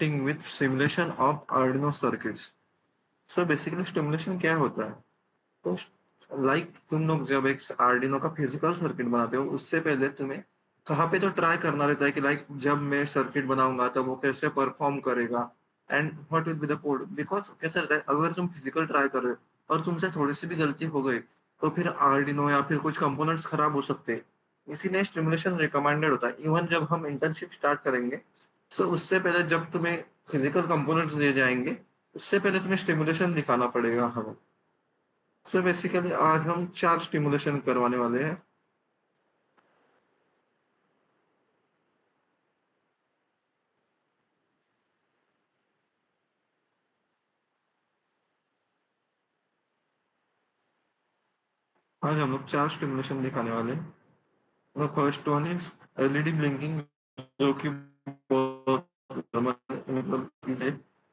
Starting with simulation of Arduino circuits. So basically stimulation क्या होता है? तो तुम लोग जब एक आर्डिनो का फिजिकल सर्किट बनाते हो, उससे पहले तुम्हें कहाँ पे तो ट्राई करना रहता है कि जब मैं सर्किट बनाऊंगा तब वो कैसे परफॉर्म करेगा and what will be the code. Because कैसे रहता है, अगर तुम फिजिकल ट्राई कर रहे हो और तुमसे थोड़ी सी भी गलती हो गई तो फिर आर्डिनो या फिर कुछ कंपोनेंट्स खराब हो सकते हैं। इसीलिए स्टिमुलेशन रिकमेंडेड होता है। इवन जब हम इंटर्नशिप स्टार्ट करेंगे तो उससे पहले जब तुम्हें फिजिकल कंपोनेंट्स दिए जाएंगे, उससे पहले तुम्हें स्टिमुलेशन दिखाना पड़ेगा हमें। सो बेसिकली आज हम 4 स्टिमुलेशन करवाने वाले हैं। आज हम लोग 4 स्टिमुलेशन दिखाने वाले हैं। The first one is LED blinking, जो कि बहुत मतलब है।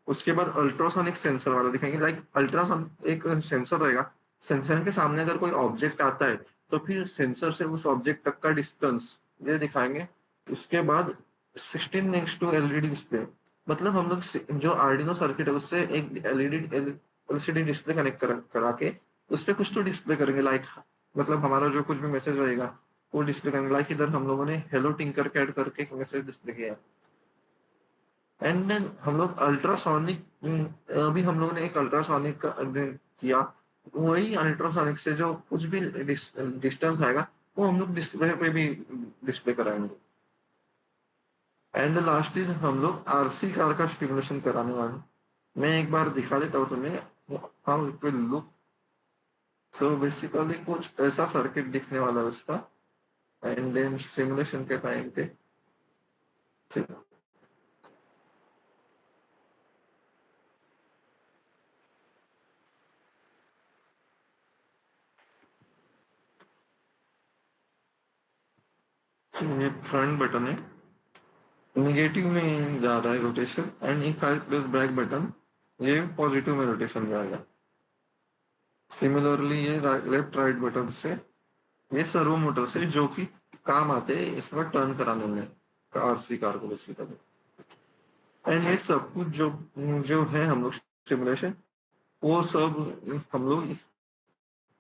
उसके बाद अल्ट्रासोनिक सेंसर वाला दिखाएंगे। अल्ट्रासोन एक सेंसर रहेगा। सेंसर के सामने अगर कोई ऑब्जेक्ट आता है तो फिर सेंसर से उस ऑब्जेक्ट तक का डिस्टेंस ये दिखाएंगे। उसके बाद 16 नेक्स्ट टू एलईडी डिस्प्ले, मतलब हम लोग जो आर्डिनो सर्किट है उससे एक एलसीडी डिस्प्ले कनेक्ट करा के उस पर कुछ तो डिस्प्ले करेंगे। मतलब हमारा जो कुछ भी मैसेज रहेगा वो डिस्प्ले करेंगे। इधर हम लोगों ने हेलो टिंकर कैड करके एक मैसेज डिस्प्ले किया। एंड देन हम लोग अल्ट्रासोनिक, अभी हम लोगों ने एक अल्ट्रासोनिक का किया। वही अल्ट्रासोनिक से जो कुछ भी डिस्टेंस आएगा वो हम लोग डिस्प्ले पे भी डिस्प्ले कराएंगे। एंड लास्ट इज हम लोग आरसी कार का स्टिमुलेशन कराने वाले हैं। मैं एक बार दिखा देता हूँ तुम्हें how it will look. So basically कुछ ऐसा सर्किट दिखने वाला है उसका। एंड देन स्टिमुलेशन के टाइम पे ठीक है। ये फ्रंट बटन है, निगेटिव में जा रहा है rotation. And if I press back button, ये पॉजिटिव में रोटेशन जाएगा। सिमिलरली ये लेफ्ट राइट बटन से, ये सर्वो मोटर से जो कि काम आते हैं इसमें टर्न कराने में आरसी कार को बेसिकली। एंड ये सब कुछ जो जो है हम लोग स्टिमुलेशन, वो सब हम लोग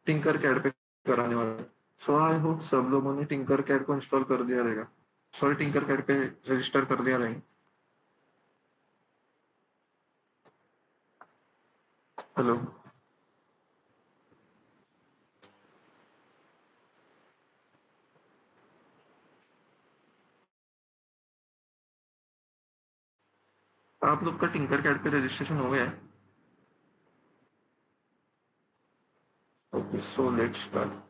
टिंकर कैड पे कराने वाले हैं। सो आई होप सब लोगों ने टिंकर कैड को इंस्टॉल कर दिया रहेगा। सॉरी, टिंकर कैड पे रजिस्टर कर दिया रहेगा। हेलो। आप लोग का टिंकर कैड पे रजिस्ट्रेशन हो गया है? Okay, so let's start.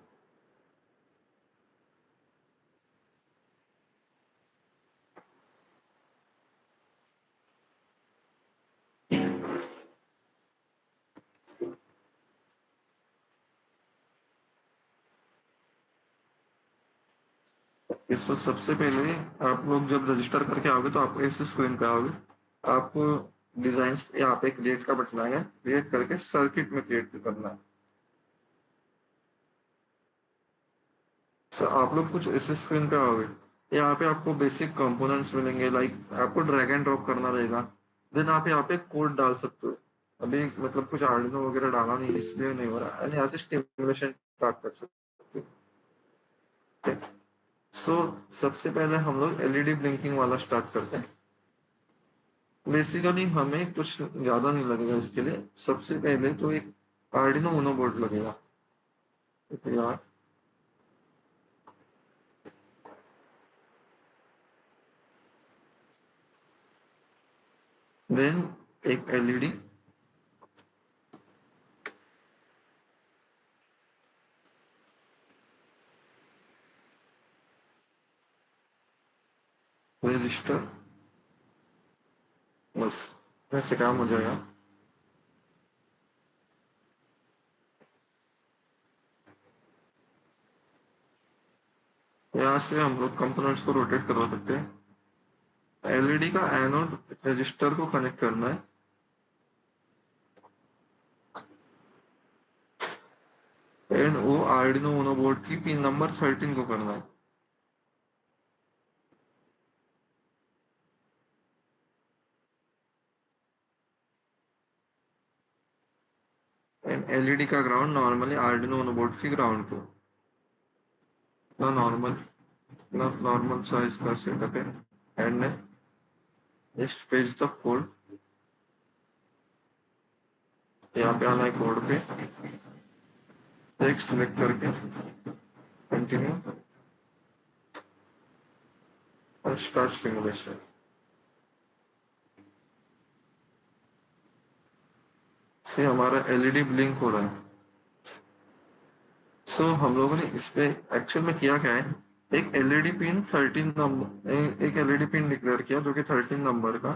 इसको सबसे पहले आप लोग जब रजिस्टर करके आओगे तो आपको इस स्क्रीन पे आओगे। आपको डिजाइन यहाँ पे क्रिएट का बटन आएगा, क्रिएट करके सर्किट में क्रिएट करना है। तो आप लोग कुछ इस स्क्रीन पे आओगे। यहाँ पे आपको बेसिक कंपोनेंट्स मिलेंगे। आपको ड्रैग एंड ड्रॉप करना रहेगा। देन आप यहाँ पे कोड डाल सकते हो। अभी मतलब कुछ आर्डिनो वगैरह डाला नहीं इसलिए नहीं हो रहा। एंड यहाँ से स्टिमुलेशन स्टार्ट कर सकते हो। सो सबसे पहले हम लोग एलईडी ब्लिंकिंग वाला स्टार्ट करते हैं। बेसिकली हमें कुछ ज्यादा नहीं लगेगा इसके लिए। सबसे पहले तो एक आर्डिनो उनो बोर्ड लगेगा। तो यार, देन एक एलईडी, रजिस्टर, बस वैसे काम हो जाएगा। यहाँ से हम लोग कंपोनेंट्स को रोटेट करवा सकते हैं। एलईडी का एनोड रजिस्टर को कनेक्ट करना है। एंड वो आर्डिनो उनो बोर्ड की पिन नंबर 13 को करना है। एंड एलईडी का ground normally Arduino Uno board की ग्राउंड को ना नॉर्मल साइज का सेटअप है and just page the code. यहाँ पे आना है कोड पे, टेक्स्ट सिलेक्ट करके कंटिन्यू और स्टार्ट सिमुलेशन। से हमारा एलईडी ब्लिंक हो रहा है। सो हम लोगों ने इस पे एक्चुअल में किया क्या है, एक एलईडी पिन 13 नंबर, एक एलईडी पिन डिक्लेयर किया जो कि 13 नंबर का,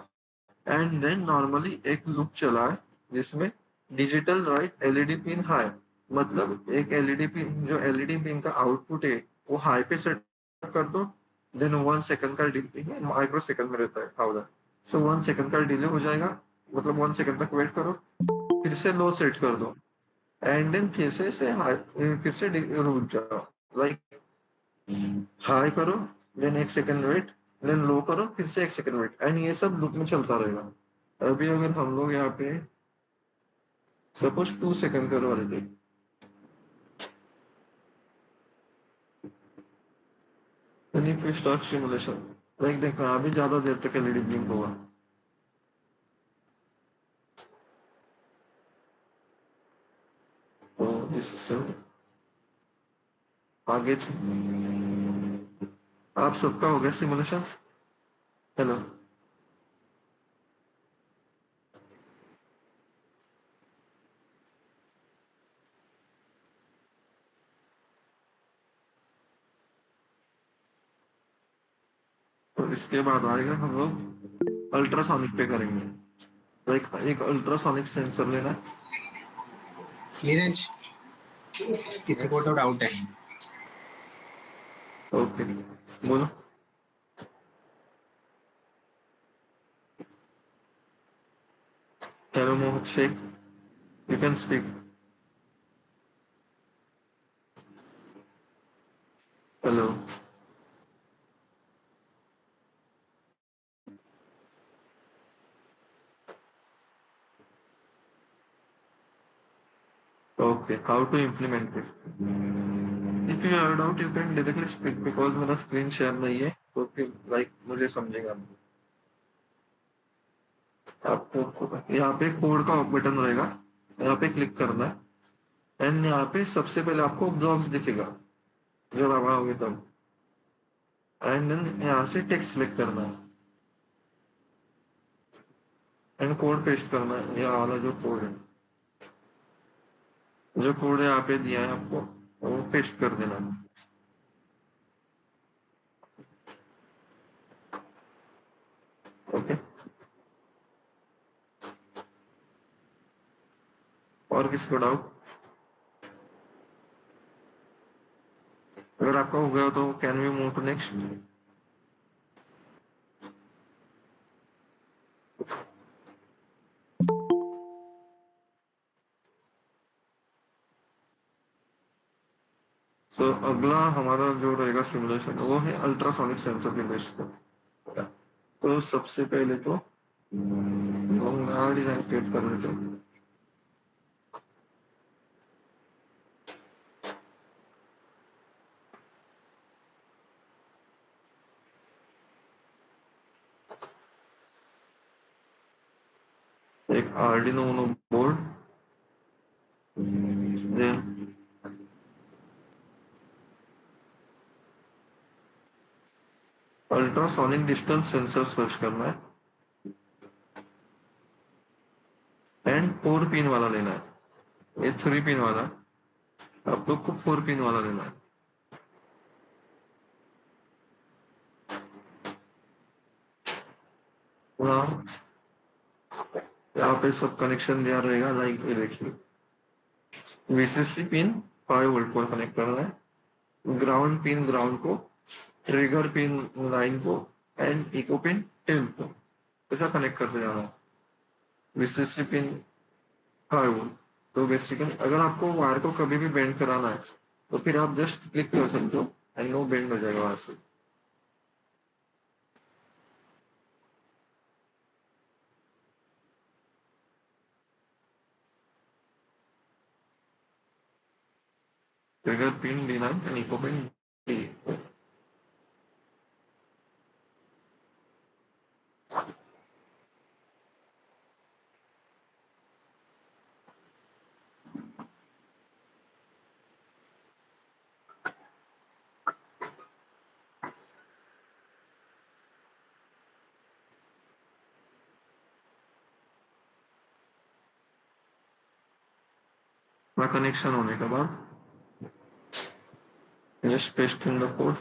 एंड देन नॉर्मली एक लूप चला है जिसमें digital right LED pin high, मतलब एक एलईडी पिन, जो एलईडी पिन का आउटपुट है वो हाई पे सेट कर दो, देन 1 सेकंड का डिले, माइक्रो सेकंड में रहता है 1000, सो 1 सेकंड का डिले हो जाएगा, मतलब 1 सेकंड तक वेट करो, फिर से लो सेट कर दो, एंड देन फिर से रुक जाओ, लाइक हाई करो, then 1 second wait, then low करो, फिर से 1 सेकंड वेट, एंड ये सब लूप में चलता रहेगा। अभी अगर हम लोग यहाँ पे सपोज 2 सेकंड करो वाले थे, then if we start simulation, like देखो अभी ज्यादा देर तक एलईडी ब्लिंक होगा। तो इससे आगे आप सबका हो गया सिमुलेशन। हेलो। तो इसके बाद आएगा हम लोग अल्ट्रासोनिक पे करेंगे, लाइक एक अल्ट्रासोनिक सेंसर लेना। नीरज, किसी को तो डाउट है? ओके, बोलो। Hello Mohammad Sheikh, you can speak. Hello. Okay, how to implement it? If you have doubt you can directly speak, because मेरा स्क्रीन शेयर नहीं है, तो फिर लाइक मुझे समझेगा। आपको यहाँ पे कोड का बटन रहेगा, यहाँ पे क्लिक करना है, एंड यहाँ पे सबसे पहले आपको ब्लॉक्स दिखेगा जब आप आओगे तब, एंड देन यहाँ से टेक्स्ट सिलेक्ट करना है एंड कोड पेस्ट करना है, ये वाला जो कोड है, जो कोड यहाँ पे दिया है आपको वो पेस्ट कर देना है। ओके, और किसको डाउट? अगर आपका हो गया तो can we move to next? So अगला हमारा जो रहेगा सिमुलेशन वो है अल्ट्रासोनिक सेंसर के बेस पर। तो सबसे पहले तो हम नया डिजाइन क्रिएट कर लेते हैं। एक Arduino Uno board, then ultrasonic distance sensor search करना है, एंड 4 पिन वाला लेना है, ये 3 पिन वाला, आप लोग को 4 पिन वाला लेना है। यहाँ यहाँ पे सब कनेक्शन दिया रहेगा, लाइक ये देखिए, वीसीसी पिन 5 वोल्ट को कनेक्ट करना है, ग्राउंड पिन ग्राउंड को, ट्रिगर पिन 9 को, एंड इको पिन 10 को, ऐसा कनेक्ट करते जाना है। VCC pin 5 volt. तो बेसिकली अगर आपको वायर को कभी भी बेंड कराना है तो फिर आप जस्ट क्लिक कर सकते हो एंड वो बेंड हो जाएगा वहां से। Trigger pin D9 and echo pin D. Connection होने के बाद just paste in the code.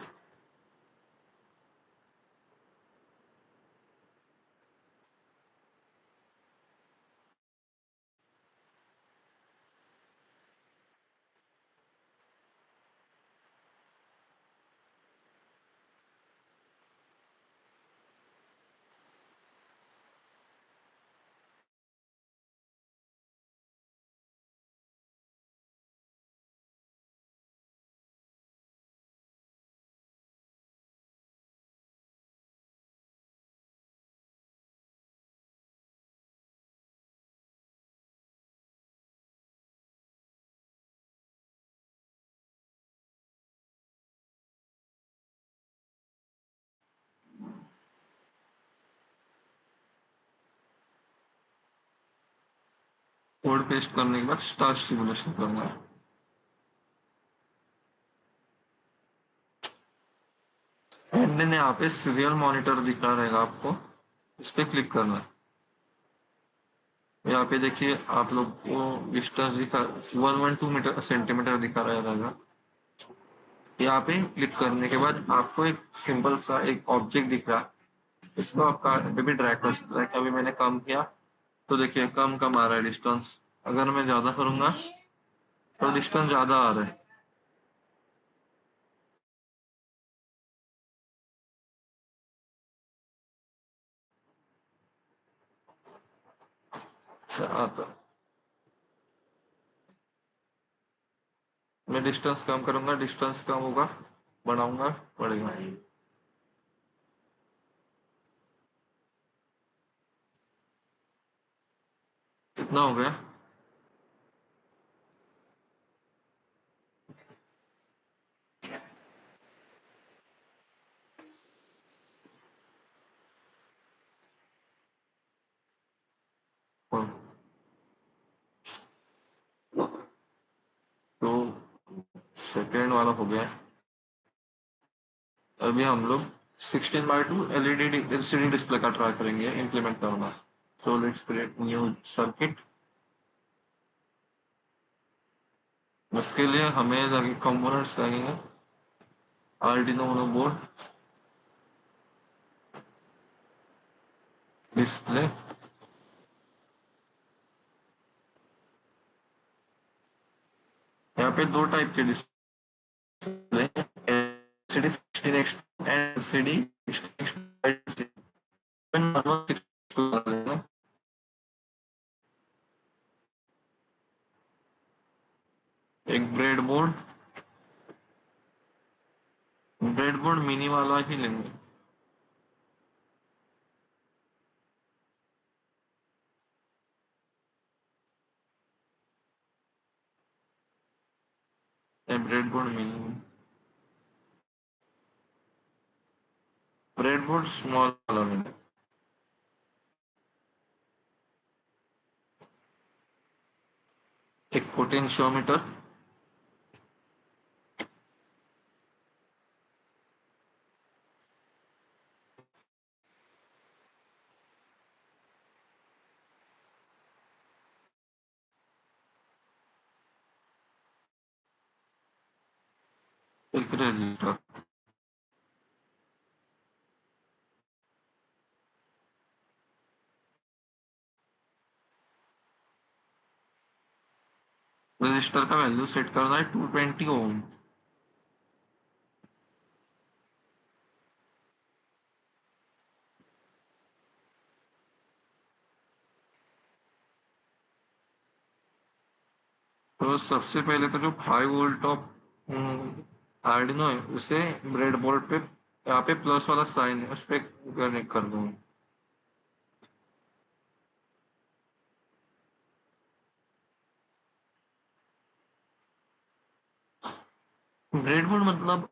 Code paste करने के बाद स्टार सिमुलेशन करना है। एंड देन यहाँ पे सीरियल मॉनिटर दिखा रहेगा आपको, इस पे क्लिक करना है। यहाँ पे देखिए आप लोग को डिस्टेंस दिखा 112 सेंटीमीटर दिखा रहेगा। यहाँ पे क्लिक करने के बाद आपको एक सिंपल सा एक ऑब्जेक्ट दिख रहा है, इसको आप कहीं भी ड्रैग कर सकते हैं। अभी मैंने कम किया तो देखिए कम आ रहा है डिस्टेंस। अगर मैं ज्यादा करूंगा तो डिस्टेंस ज्यादा आ रहा है। अच्छा आता, मैं डिस्टेंस कम करूंगा, डिस्टेंस कम होगा, बढ़ाऊंगा बढ़ेगा। कितना हो गया? तो सेकेंड वाला हो गया। अभी हम लोग 16:2 एलसीडी डिस्प्ले का ट्राई करेंगे इंप्लीमेंट करना। So let's create new circuit. उसके लिए हमें लगे कंपोनेंट्स लगेंगे, आर्डिनो उनो बोर्ड, डिस्प्ले, यहाँ पे दो टाइप के display, LCD 16x and LCD 16x। एक ब्रेडबोर्ड मिनी वाला ही लेंगे। ब्रेडबोर्ड मिनी, ब्रेडबोर्ड स्मॉल वाला लेंगे। एक पोटेंशियोमीटर, एक रेजिस्टर। रजिस्टर का वैल्यू सेट करना है 220 ओम। तो सबसे पहले तो जो 5 वोल्ट ऑफ आर्डिनो है उसे ब्रेडबोर्ड पे, यहाँ पे प्लस वाला साइन है उस पर कनेक्ट कर दूंगा। ब्रेडबोर्ड मतलब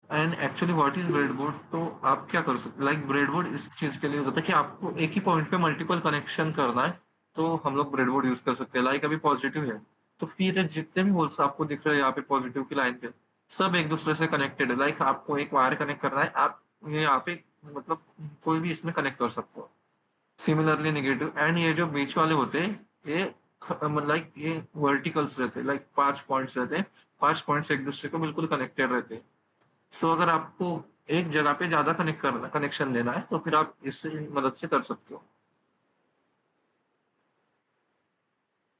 and actually what is breadboard, तो आप क्या कर सकते, लाइक ब्रेडबोर्ड इस चीज के लिए होता है कि आपको एक ही पॉइंट पे मल्टीपल कनेक्शन करना है, तो हम लोग ब्रेडबोर्ड यूज कर सकते हैं। लाइक अभी पॉजिटिव है, तो फिर जितने भी होल्स आपको दिख रहे हैं यहाँ पे पॉजिटिव की लाइन पे, सब एक दूसरे से कनेक्टेड है। लाइक आपको एक वायर कनेक्ट करना है, आप ये यहाँ पे मतलब कोई भी इसमें कनेक्ट कर सकते हो। सिमिलरली नेगेटिव, एंड ये जो बीच वाले होते हैं, ये लाइक ये वर्टिकल्स रहते हैं, लाइक 5 पॉइंट्स रहते हैं। 5 पॉइंट्स एक दूसरे को बिल्कुल कनेक्टेड रहते हैं। सो अगर आपको एक जगह पे ज्यादा कनेक्शन देना है, तो फिर आप इससे मदद से कर सकते हो।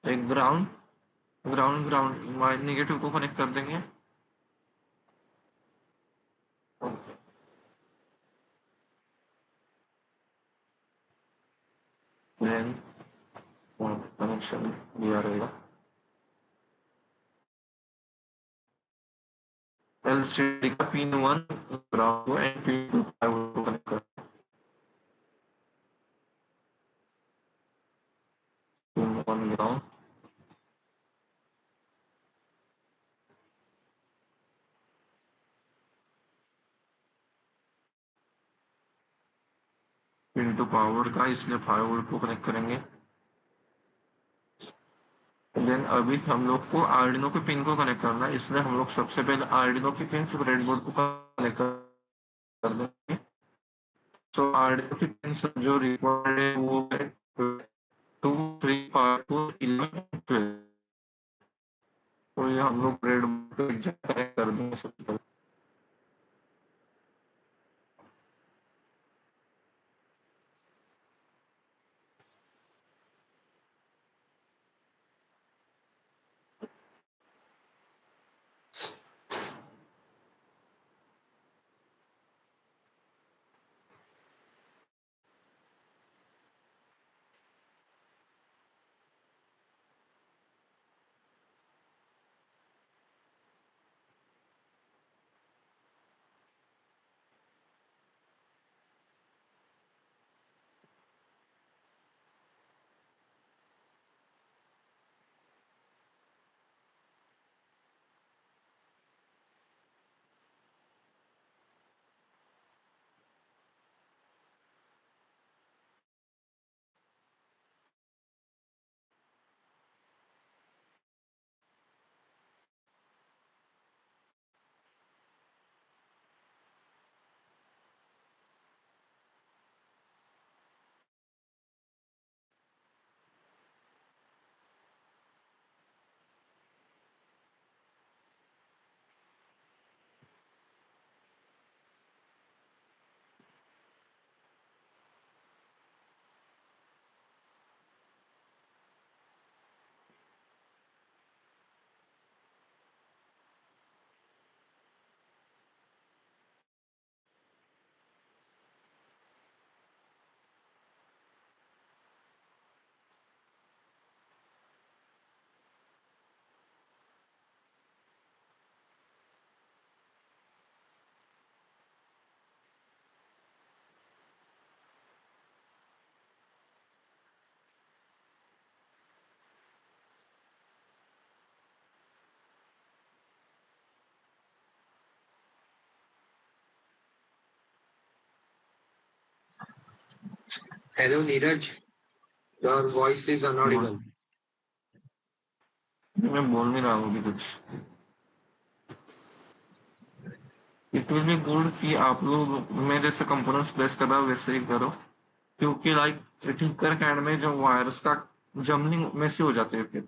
एक ग्राउंड ग्राउंड ग्राउंड निगेटिव को कनेक्ट कर देंगे। देन कनेक्शन दिया रहेगा। एलसीडी का पिन 1 ग्राउंड को एंड पिन 2 को कनेक्ट कर, पिन 1 ग्राउंड, पिन 2 पावर का, इसलिए 5 वोल्ट को कनेक्ट करेंगे। देन अभी हम लोग को आर्डिनो के पिन को कनेक्ट करना है, इसलिए हम लोग सबसे पहले आर्डिनो की पिन से ब्रेडबोर्ड को कनेक्ट कर देंगे। तो आर्डिनो की पिन जो रिक्वायर्ड है वो है 2, 3, 5, 4, 11, 12। तो ये हम लोग ब्रेडबोर्ड को एक जगह कनेक्ट कर देंगे सबसे पहले। Hello, Neeraj. Your voice is inaudible. मैं बोल नहीं रहा हूँ अभी कुछ। इट विल बी गुड कि आप लोग मैं जैसे कंपोनेंट्स प्लेस कर रहा हूँ वैसे ही करो, क्योंकि लाइक ठीक कर एंड में जो वायर्स का जमनिंग में से हो जाते हैं फिर।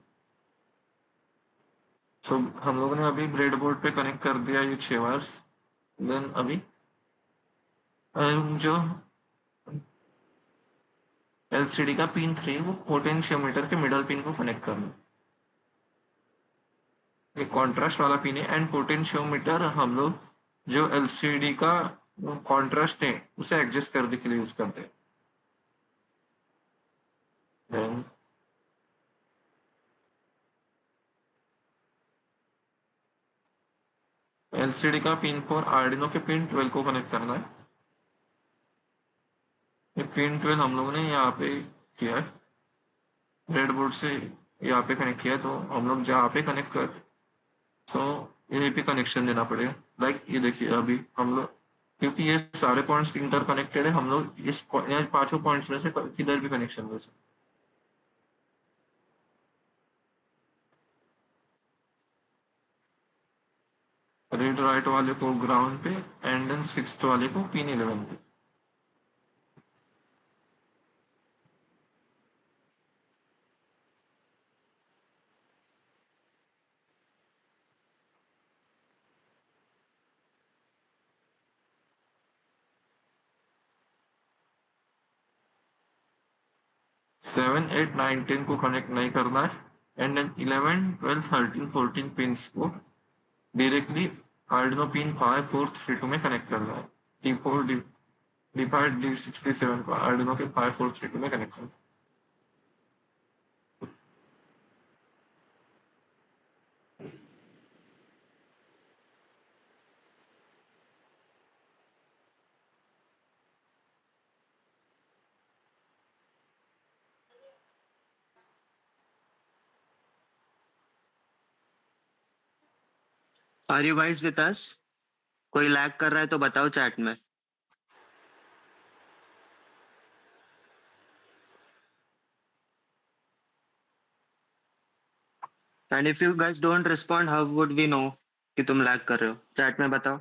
सो हम लोगों ने अभी ब्रेडबोर्ड पे कनेक्ट कर दिया ये 6 वायर्स। देन अभी जो एलसीडी का पिन 3 वो पोटेंशियोमीटर के मिडल पिन को कनेक्ट करना। ये कॉन्ट्रास्ट वाला पिन है, एंड पोटेंशियोमीटर हम लोग जो एलसीडी का कॉन्ट्रास्ट है उसे एडजस्ट करने के लिए यूज करते हैं। देन एलसीडी का पिन 4 आर्डिनो के पिन 12 को कनेक्ट करना है। ये पिन 12 हम लोगों ने यहाँ पे किया है, ब्रेडबोर्ड से यहाँ पे कनेक्ट किया है, तो हम लोग जहाँ पे कनेक्ट कर, तो यहीं पे कनेक्शन देना पड़ेगा। लाइक ये देखिए अभी हम लोग, क्योंकि ये सारे पॉइंट्स इंटरकनेक्टेड है, हम लोग इस यहाँ पांचों पॉइंट्स में से किधर भी कनेक्शन दे सकते। रेड राइट वाले को ग्राउंड पे एंड देन सिक्स्थ वाले को पिन 11 पे। सेवन एट नाइन टेन को कनेक्ट नहीं करना है एंड देन 11 12 13 14 पिंस को डायरेक्टली आर्डिनो पिन 5432 में कनेक्ट करना है। D4 D5 D67 को आर्डिनो के 5432 में कनेक्ट करना है। Are you guys with us? कोई लैग कर रहा है तो बताओ चैट में। And if you guys don't respond how would we know कि तुम लैग कर रहे हो? चैट में बताओ।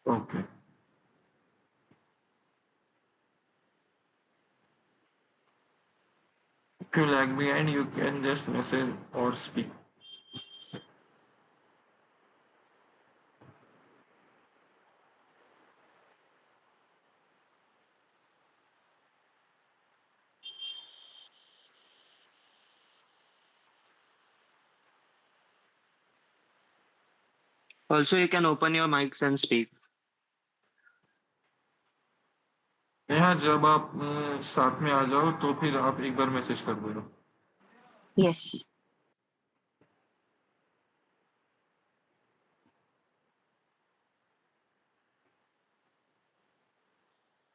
Okay, if you lag behind you can just message or speak. Also you can open your mics and speak. यहाँ जब आप साथ में आ जाओ तो फिर आप एक बार मैसेज कर देना। Yes.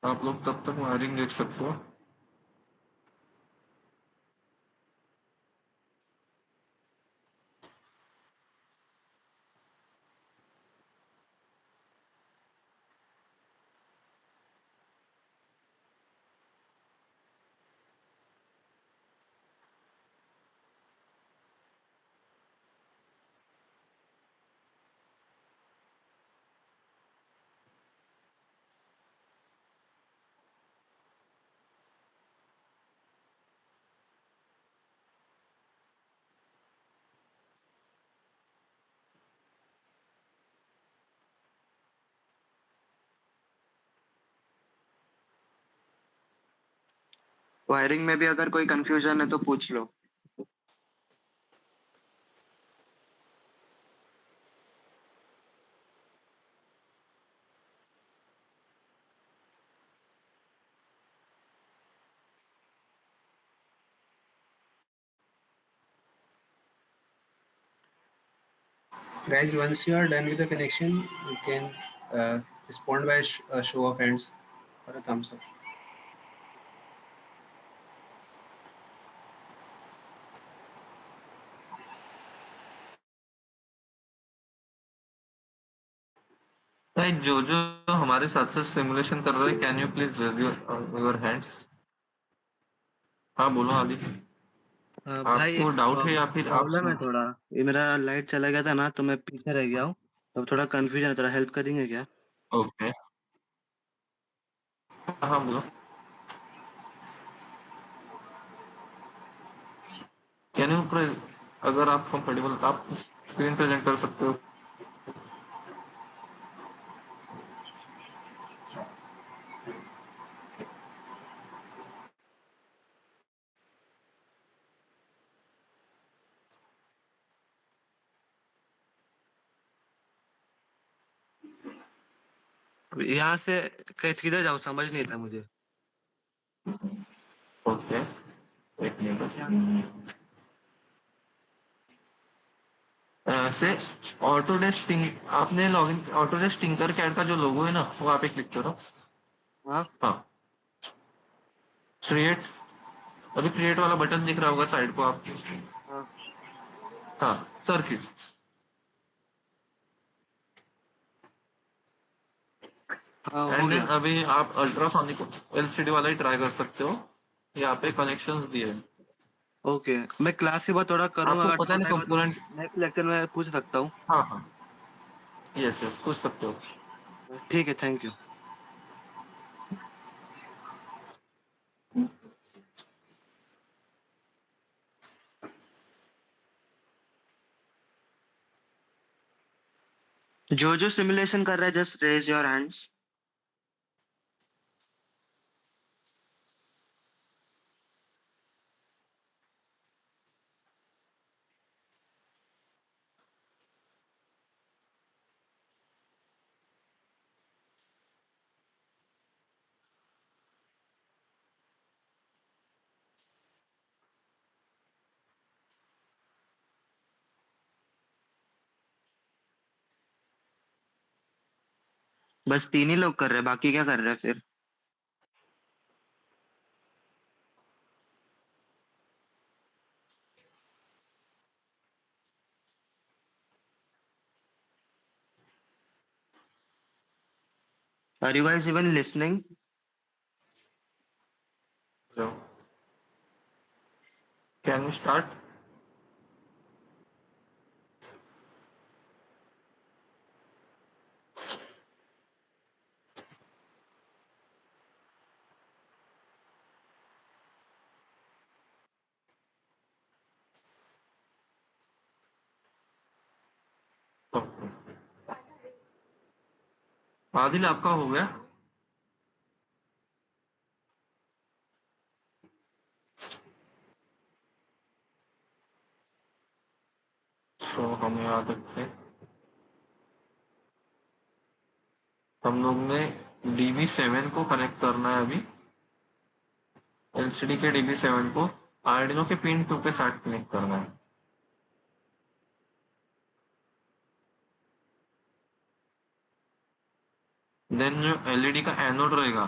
आप लोग तब तक वायरिंग देख सकते हो। वायरिंग में भी अगर कोई कंफ्यूजन है तो पूछ लो। Guys, once you are done with the connection, you can respond by a show of hands or a thumbs up. नहीं, जो जो हमारे साथ साथ सिमुलेशन कर रहे हैं, can you please your hands. हाँ बोलो आदि। भाई आपको डाउट है या फिर आप प्रॉब्लम है थोड़ा। ये मेरा लाइट चला गया था ना तो मैं पीछे रह गया हूँ। तो थोड़ा कंफ्यूजन है, थोड़ा हेल्प करेंगे क्या? ओके, हाँ बोलो। कैन यू अगर आप कंफर्टेबल आप स्क्रीन प्रेजेंट कर सकते हो। यहाँ से कैसे किधर जाऊँ समझ नहीं था मुझे। ओके, एक मिनट। ऐसे ऑटोडेस्क आपने लॉगिन ऑटोडेस्क टिंकर कैड का जो लोगो है ना वो आप पे क्लिक करो। हाँ हाँ क्रिएट, अभी क्रिएट वाला बटन दिख रहा होगा साइड को आपके। हाँ हाँ सर्किट, हाँ, हो एंड देन गया। अभी आप अल्ट्रासोनिक एलसीडी वाला ही ट्राई कर सकते हो। यहाँ पे कनेक्शंस दिए हैं। ओके, मैं क्लास के बाद थोड़ा करूंगा, आपको अगर पता डाउट नहीं आएगा तो कंपोनेंट। नेक्स्ट लेक्चर में पूछ सकता हूँ। हाँ हाँ, यस यस पूछ सकते हो। ठीक है, थैंक यू। जो जो सिमुलेशन कर रहा है जस्ट रेज योर हैंड्स। बस 3 ही लोग कर रहे हैं, बाकी क्या कर रहे हैं फिर? Are you guys even listening? Can we start? Adil आपका हो गया? तो हम याद रखें, हम लोग ने DB7 को कनेक्ट करना है अभी। एलसीडी के DB7 को आर्डिनो के पिन 2 के साथ कनेक्ट करना है। देन जो एलईडी का एनोड रहेगा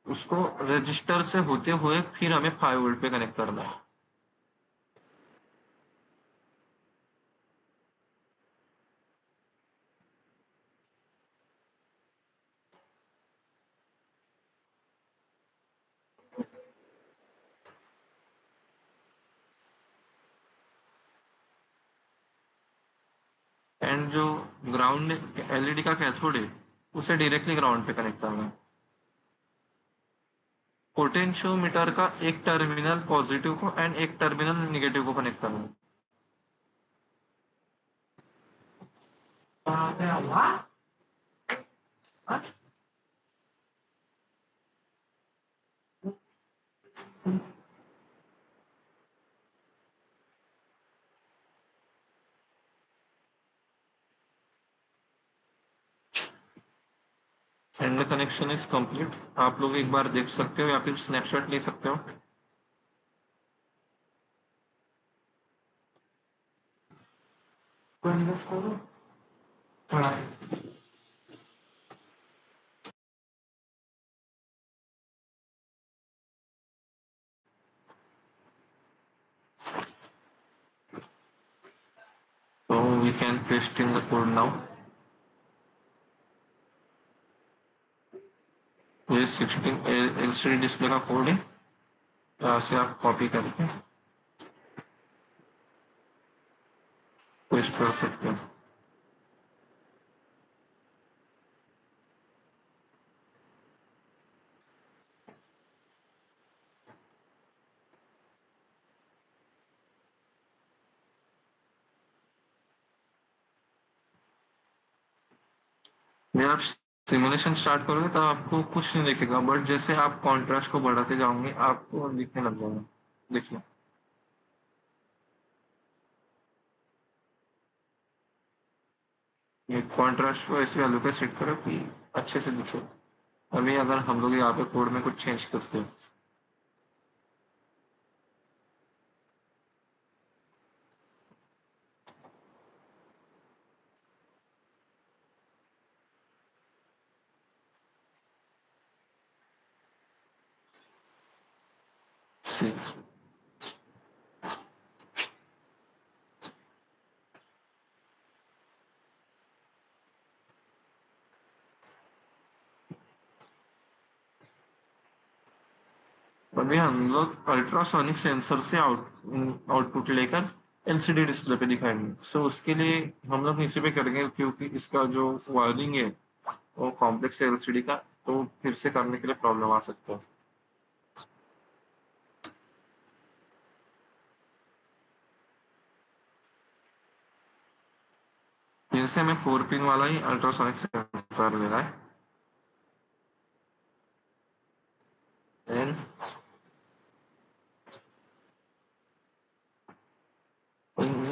उसको रजिस्टर से होते हुए फिर हमें 5 वोल्ट पे कनेक्ट करना है। एंड जो ग्राउंड एलईडी का कैथोड है उसे डायरेक्टली ग्राउंड पे कनेक्ट करना है। पोटेंशियोमीटर का एक टर्मिनल पॉजिटिव को एंड एक टर्मिनल निगेटिव को कनेक्ट करना है। And the connection is complete. आप लोग एक बार देख सकते हो या फिर स्नैपशॉट ले सकते हो। So we can paste in the code now. ये 16 एलसीडी डिस्प्ले का कोड है, यहाँ से आप कॉपी करके पेस्ट कर सकते हो। जब आप सिमुलेशन स्टार्ट करोगे तो आपको कुछ नहीं दिखेगा, बट जैसे आप कॉन्ट्रास्ट को बढ़ाते जाओगे आपको दिखने लग जाएगा। देखिए ये कॉन्ट्रास्ट को ऐसी वैल्यू पे सेट करो कि अच्छे से दिखे। अभी अगर हम लोग यहाँ पे कोड में कुछ चेंज करते हैं, सी। अभी हम लोग अल्ट्रासोनिक सेंसर से आउटपुट लेकर एलसीडी डिस्प्ले पे दिखाएंगे। सो उसके लिए हम लोग इसी पे करेंगे, क्योंकि इसका जो वायरिंग है वो कॉम्प्लेक्स है एलसीडी का, तो फिर से करने के लिए प्रॉब्लम आ सकता है। फिर से हमें 4 पिन वाला ही अल्ट्रासोनिक सेंसर लेना है। एंड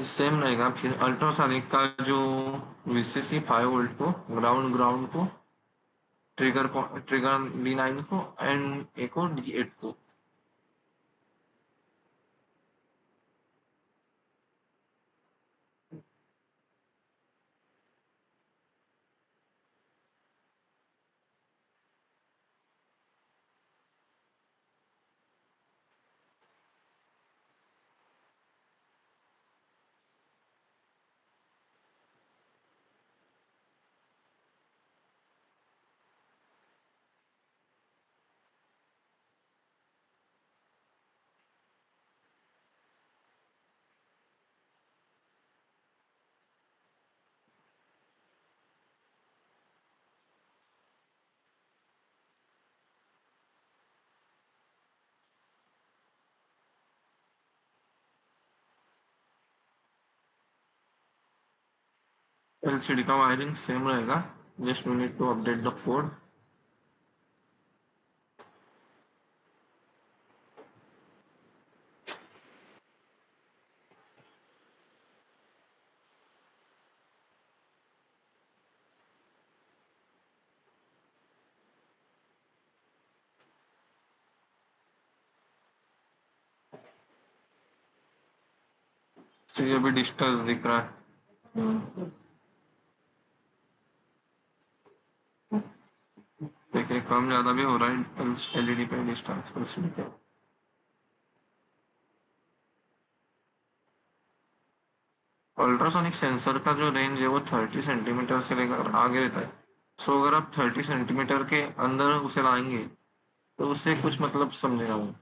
सेम रहेगा। फिर अल्ट्रासोनिक का जो वीसीसी 5 वोल्ट को ग्राउंड को, ट्रिगर D9 को एंड एक को D8 को। एलसीडी का वायरिंग सेम रहेगा, just we need to update the code. ये भी डिस्टेंस दिख रहा है, देखिए कम ज्यादा भी हो रहा है एलईडी पे डिस्टेंस एलसीडी पे। अल्ट्रासोनिक सेंसर का जो रेंज है वो 30 सेंटीमीटर से लेकर आगे रहता है। सो अगर आप 30 सेंटीमीटर के अंदर उसे लाएंगे तो उससे कुछ मतलब समझेगा वो।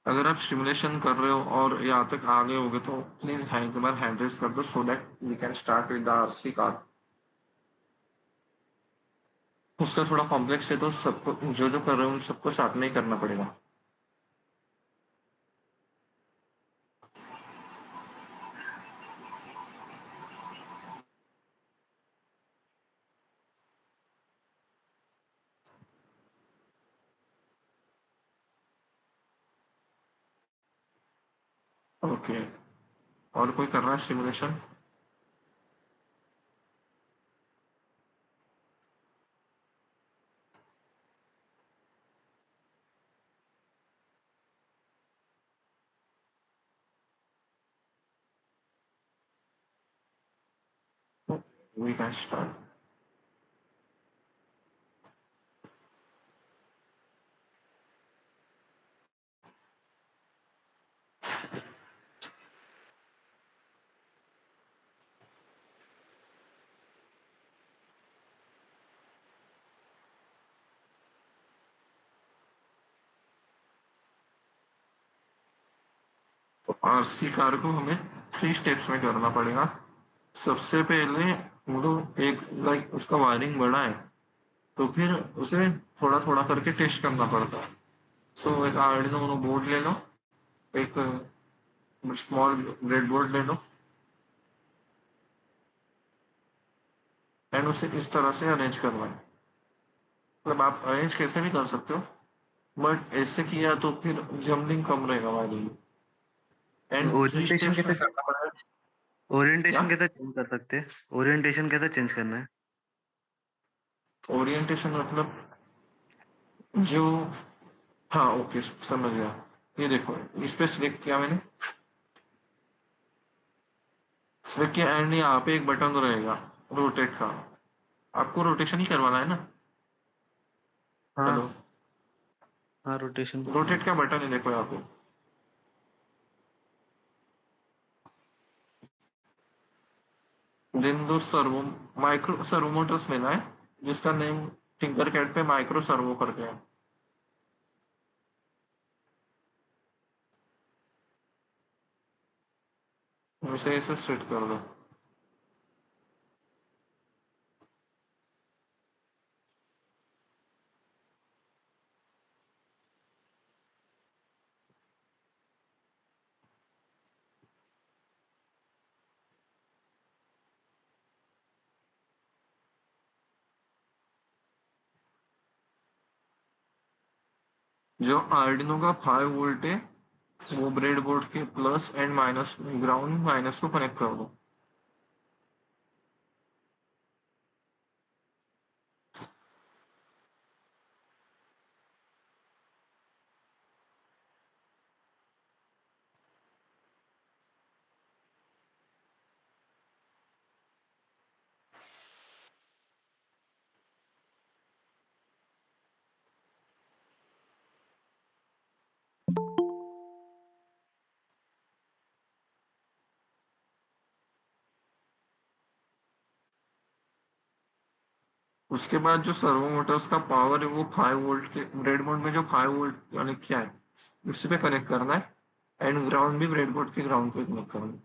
अगर आप सिमुलेशन कर रहे हो और यहाँ तक आ गए होगे तो प्लीज एक बार हैंड रेस कर दो, so that we can start with the RC car. उसका थोड़ा कॉम्प्लेक्स है तो सबको जो जो कर रहे हो उन सबको साथ में ही करना पड़ेगा। ओके, और कोई कर रहा है सिमुलेशन? We can start. तो आरसी कार को हमें 3 स्टेप्स में करना पड़ेगा। सबसे पहले वो लोग एक लाइक उसका वायरिंग बड़ा है तो फिर उसे थोड़ा थोड़ा करके टेस्ट करना पड़ता है। सो एक आर्डिनो उनो बोर्ड ले लो, एक स्मॉल ब्रेड बोर्ड ले लो एंड उसे इस तरह से अरेंज करना है। मतलब आप अरेंज कैसे भी कर सकते हो, बट ऐसे किया तो फिर जम्बलिंग कम रहेगा वायरिंग। एंड 3 ओरिएंटेशन स्टेप्स कैसे में करना पड़ेगा? क्या ओरिएंटेशन कैसे चेंज कर सकते हैं? ओरिएंटेशन कैसे चेंज करना है? ओरिएंटेशन मतलब जो, हाँ ओके समझ गया। ये देखो, इस पे सिलेक्ट किया मैंने, सिलेक्ट किया एंड यहाँ पे एक बटन रहेगा रोटेट का। आपको रोटेशन ही करवाना है ना? हेलो, हाँ हाँ, रोटेशन करना रोटेट है। का बटन है देखो यहाँ पे। देन दो सर्वो, माइक्रो सर्वो मोटर्स लेना है, जिसका नेम टिंकर कैट पे माइक्रो सर्वो करके है। इसे इसे सेट कर दो। जो आर्डिनो का 5 वोल्ट है, वो ब्रेड बोर्ड के plus and minus, ground minus को कनेक्ट कर दो। उसके बाद जो सर्वो मोटर्स का पावर है वो 5 वोल्ट के ब्रेडबोर्ड में, जो 5 वोल्ट कनेक्ट किया है उसी पे कनेक्ट करना है, एंड ग्राउंड भी ब्रेडबोर्ड के ग्राउंड पे कनेक्ट करना है।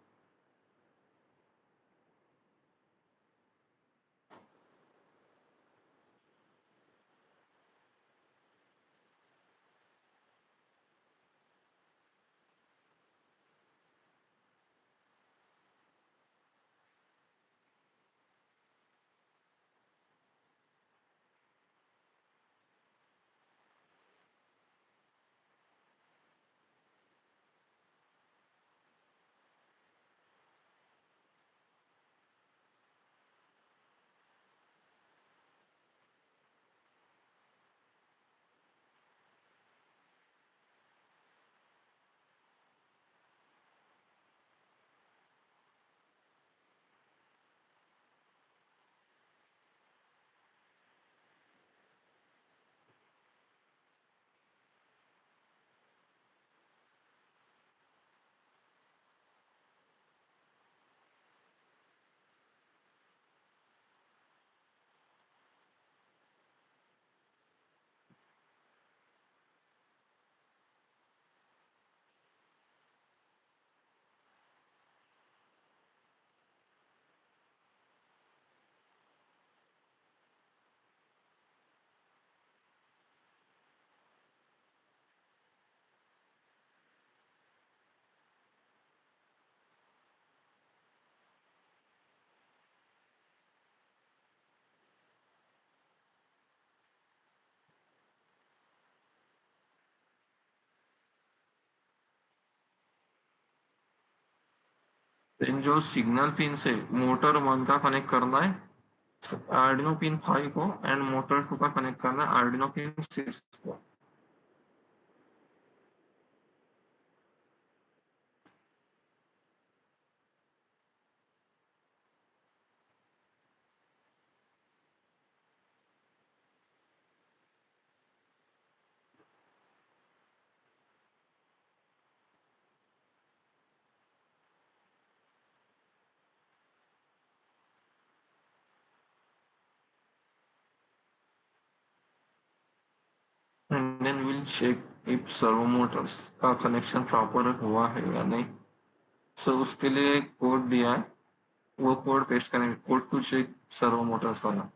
इन जो सिग्नल पिन से मोटर 1 का कनेक्ट करना है आर्डिनो पिन 5 को, एंड मोटर 2 का कनेक्ट करना है आर्डिनो पिन 6 को। And then will check if servo motors का कनेक्शन प्रॉपर हुआ है या नहीं। सो उसके लिए एक कोड दिया है, वो कोड पेस्ट करेंगे, code to check servo motors वाला।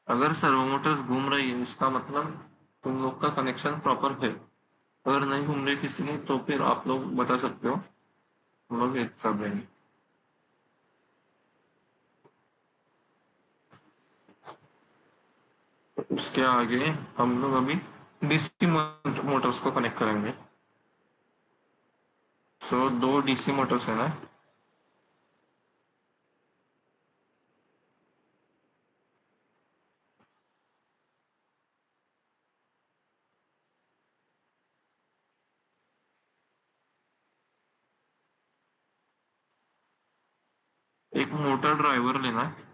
अगर सर्वो मोटर्स घूम रही है इसका मतलब तुम लोग का कनेक्शन प्रॉपर है। अगर नहीं घूम रही किसी ने तो फिर आप लोग बता सकते हो, हम लोग एक कर देंगे। उसके आगे हम लोग अभी डीसी मोटर्स को कनेक्ट करेंगे। सो दो डीसी मोटर्स है ना, एक मोटर ड्राइवर लेना है,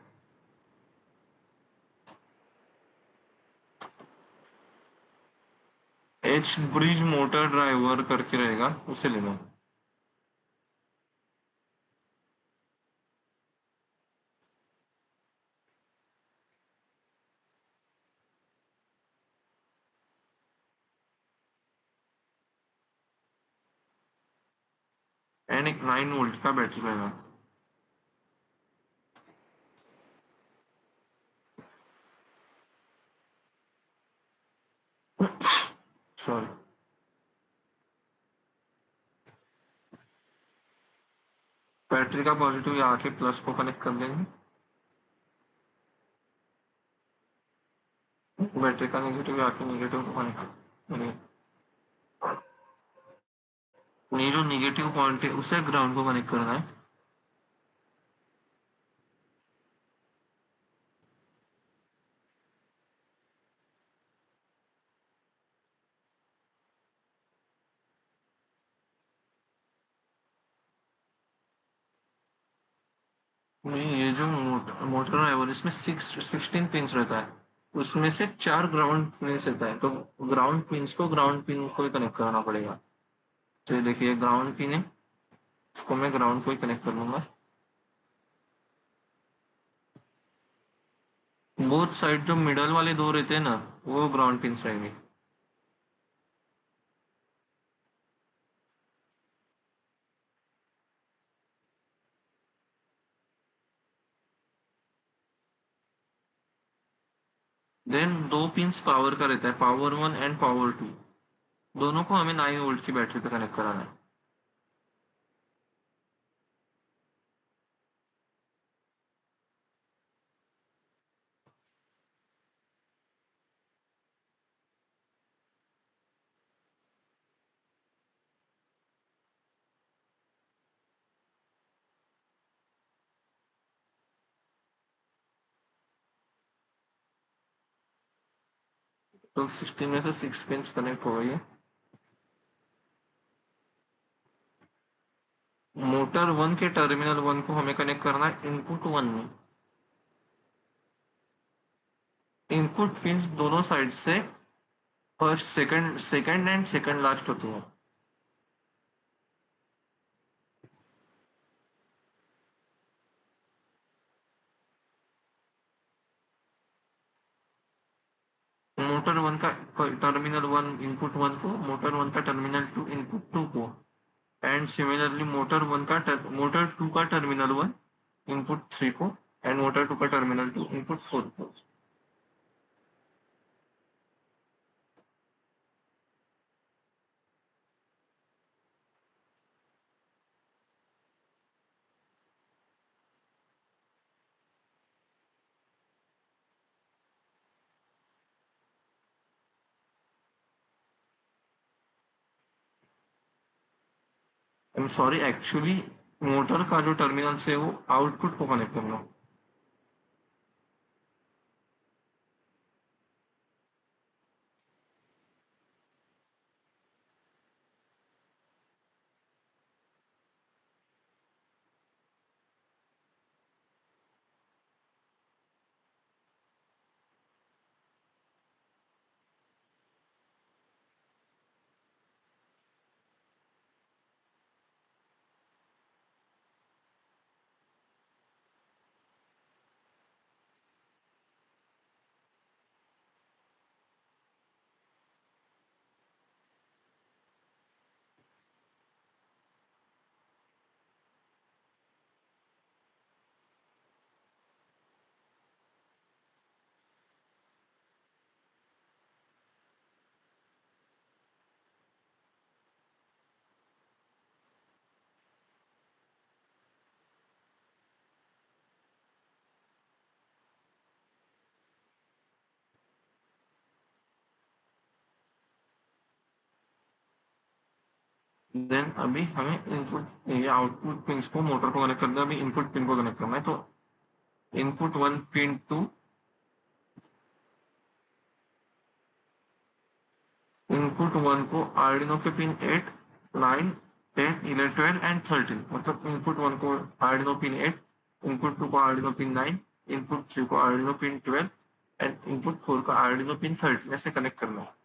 एच ब्रिज मोटर ड्राइवर करके रहेगा, उसे लेना। एंड एक 9 वोल्ट का बैटरी रहेगा। सॉरी, बैटरी का पॉजिटिव यहाँ के प्लस को कनेक्ट कर देंगे, बैटरी का नेगेटिव यहाँ के नेगेटिव को कनेक्ट करेंगे। ये जो नेगेटिव पॉइंट है उसे ग्राउंड को कनेक्ट करना है। नहीं, ये जो मोटर है और इसमें 16 पिंस रहता है, उसमें से 4 ग्राउंड पिंस रहता है, तो ग्राउंड पिंस को ही कनेक्ट कराना पड़ेगा। तो ये देखिए ग्राउंड पिन है, इसको मैं ग्राउंड को ही कनेक्ट कर लूंगा। बोथ साइड जो मिडल वाले दो रहते हैं ना, वो ग्राउंड पिंस रहेंगे। देन दो पिंस पावर का रहता है, पावर 1 एंड पावर 2, दोनों को हमें 9 वोल्ट की बैटरी पे कनेक्ट कराना है। तो 16 में से 6 पिंस कनेक्ट हो गई है। मोटर 1 के टर्मिनल 1 को हमें कनेक्ट करना है इनपुट 1 में। इनपुट पिंस दोनों साइड से first second and second last होती है। मोटर 1 का टर्मिनल 1 इनपुट 1 को, मोटर 1 का टर्मिनल 2 इनपुट 2 को, एंड सिमिलरली मोटर 2 का टर्मिनल 1 इनपुट 3 को, एंड मोटर 2 का टर्मिनल 2 इनपुट 4 को। I am sorry, actually motor का जो टर्मिनल से वो आउटपुट को कनेक्ट करना। देन अभी हमें इनपुट ये आउटपुट पिन को मोटर को कनेक्ट करना है, अभी इनपुट पिन को कनेक्ट करना है। तो इनपुट 1 पिन टू इनपुट 1 को आर्डिनो के पिन 8, 9, 10, 11, 12 एंड 13, मतलब इनपुट 1 को आर्डिनो पिन 8, इनपुट 2 को आर्डिनो पिन 9, इनपुट 3 को आर्डिनो पिन 12 एंड इनपुट 4 को आर्डिनो पिन 13 ऐसे कनेक्ट करना है।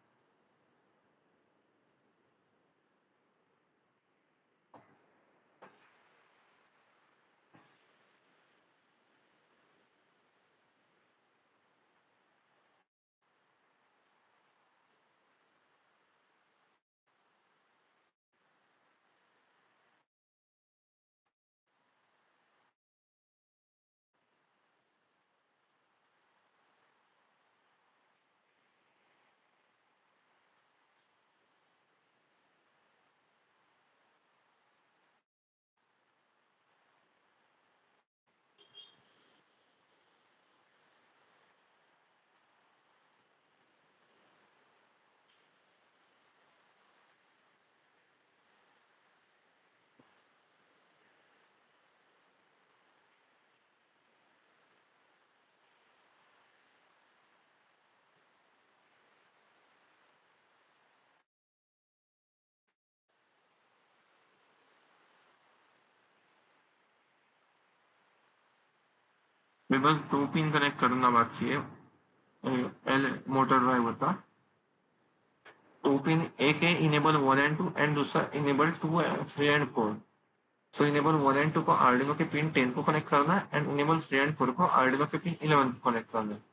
मैं बस 2 पिन कनेक्ट करना बाकी है एल मोटर ड्राइवर का। 2 पिन, एक है इनेबल 1 एंड 2 एंड दूसरा इनेबल 2, 3 एंड 4। तो इनेबल 1 एंड 2 को आर्डिनो के पिन 10 को कनेक्ट करना है एंड इनेबल 3 एंड 4 को आर्डिनो के पिन 11 को कनेक्ट करना है।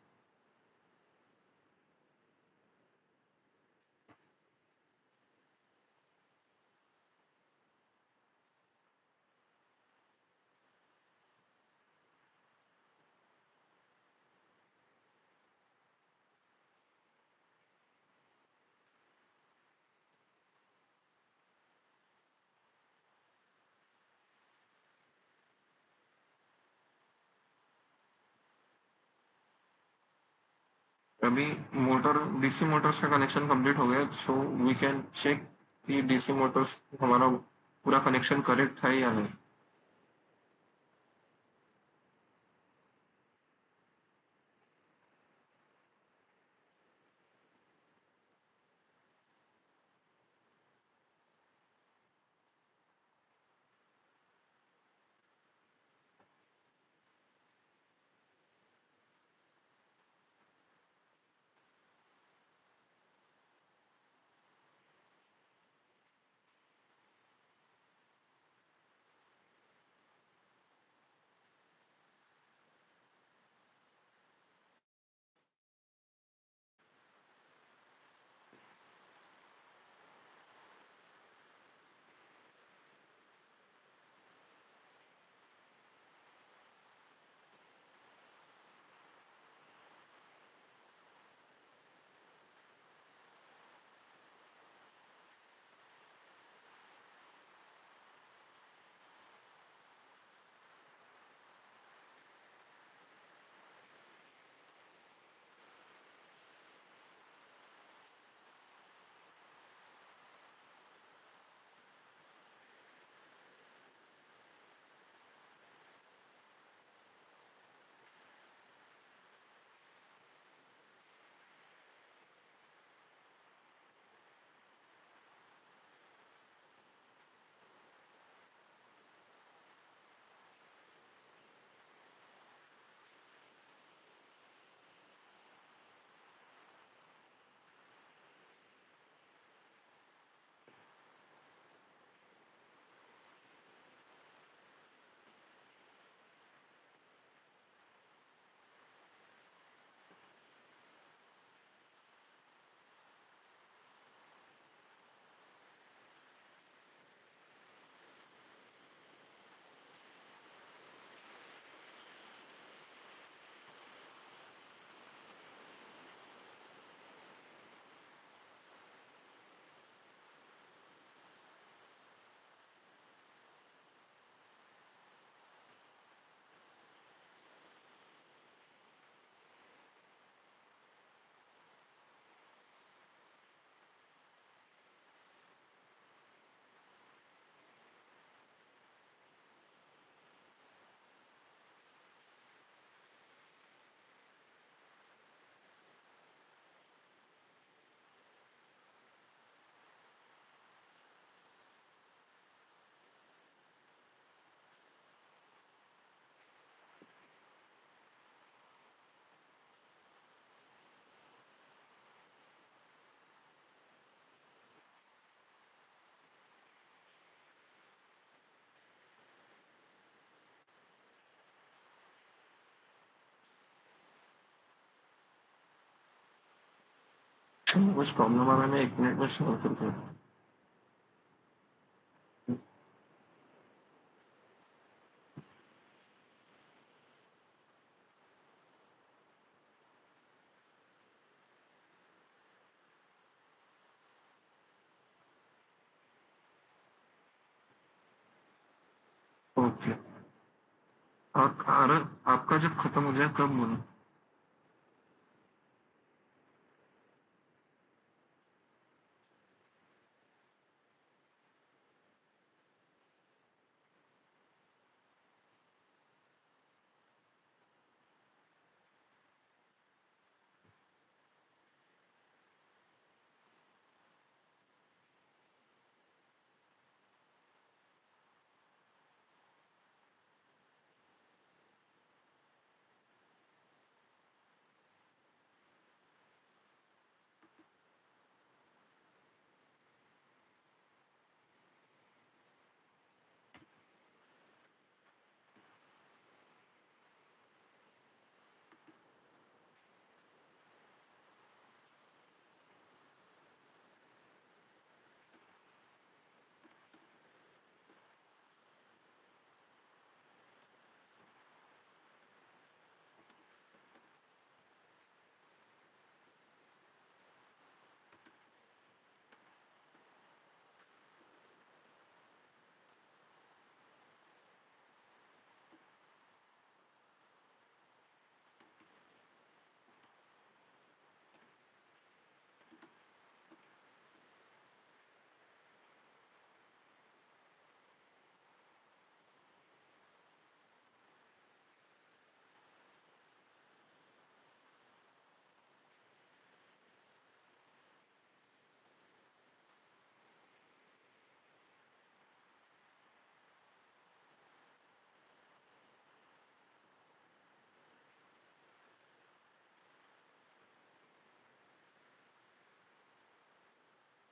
अभी मोटर डीसी मोटर्स का कनेक्शन कंप्लीट हो गया, सो वी कैन चेक कि डीसी मोटर्स हमारा पूरा कनेक्शन करेक्ट है या नहीं। कनेक्शन में कुछ प्रॉब्लम आ रहा है, मैं 1 मिनट में सॉल्व करता हूँ। ओके, और आपका जब खत्म हो जाए तब बोलो।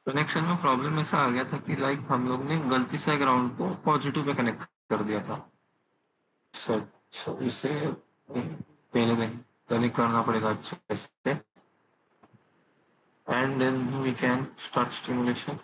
कनेक्शन में प्रॉब्लम ऐसा आ गया था कि लाइक हम लोग ने गलती से ग्राउंड को पॉजिटिव पे कनेक्ट कर दिया था। सर इसे पहले में कनेक्ट करना पड़ेगा अच्छे से, and then we can start stimulation.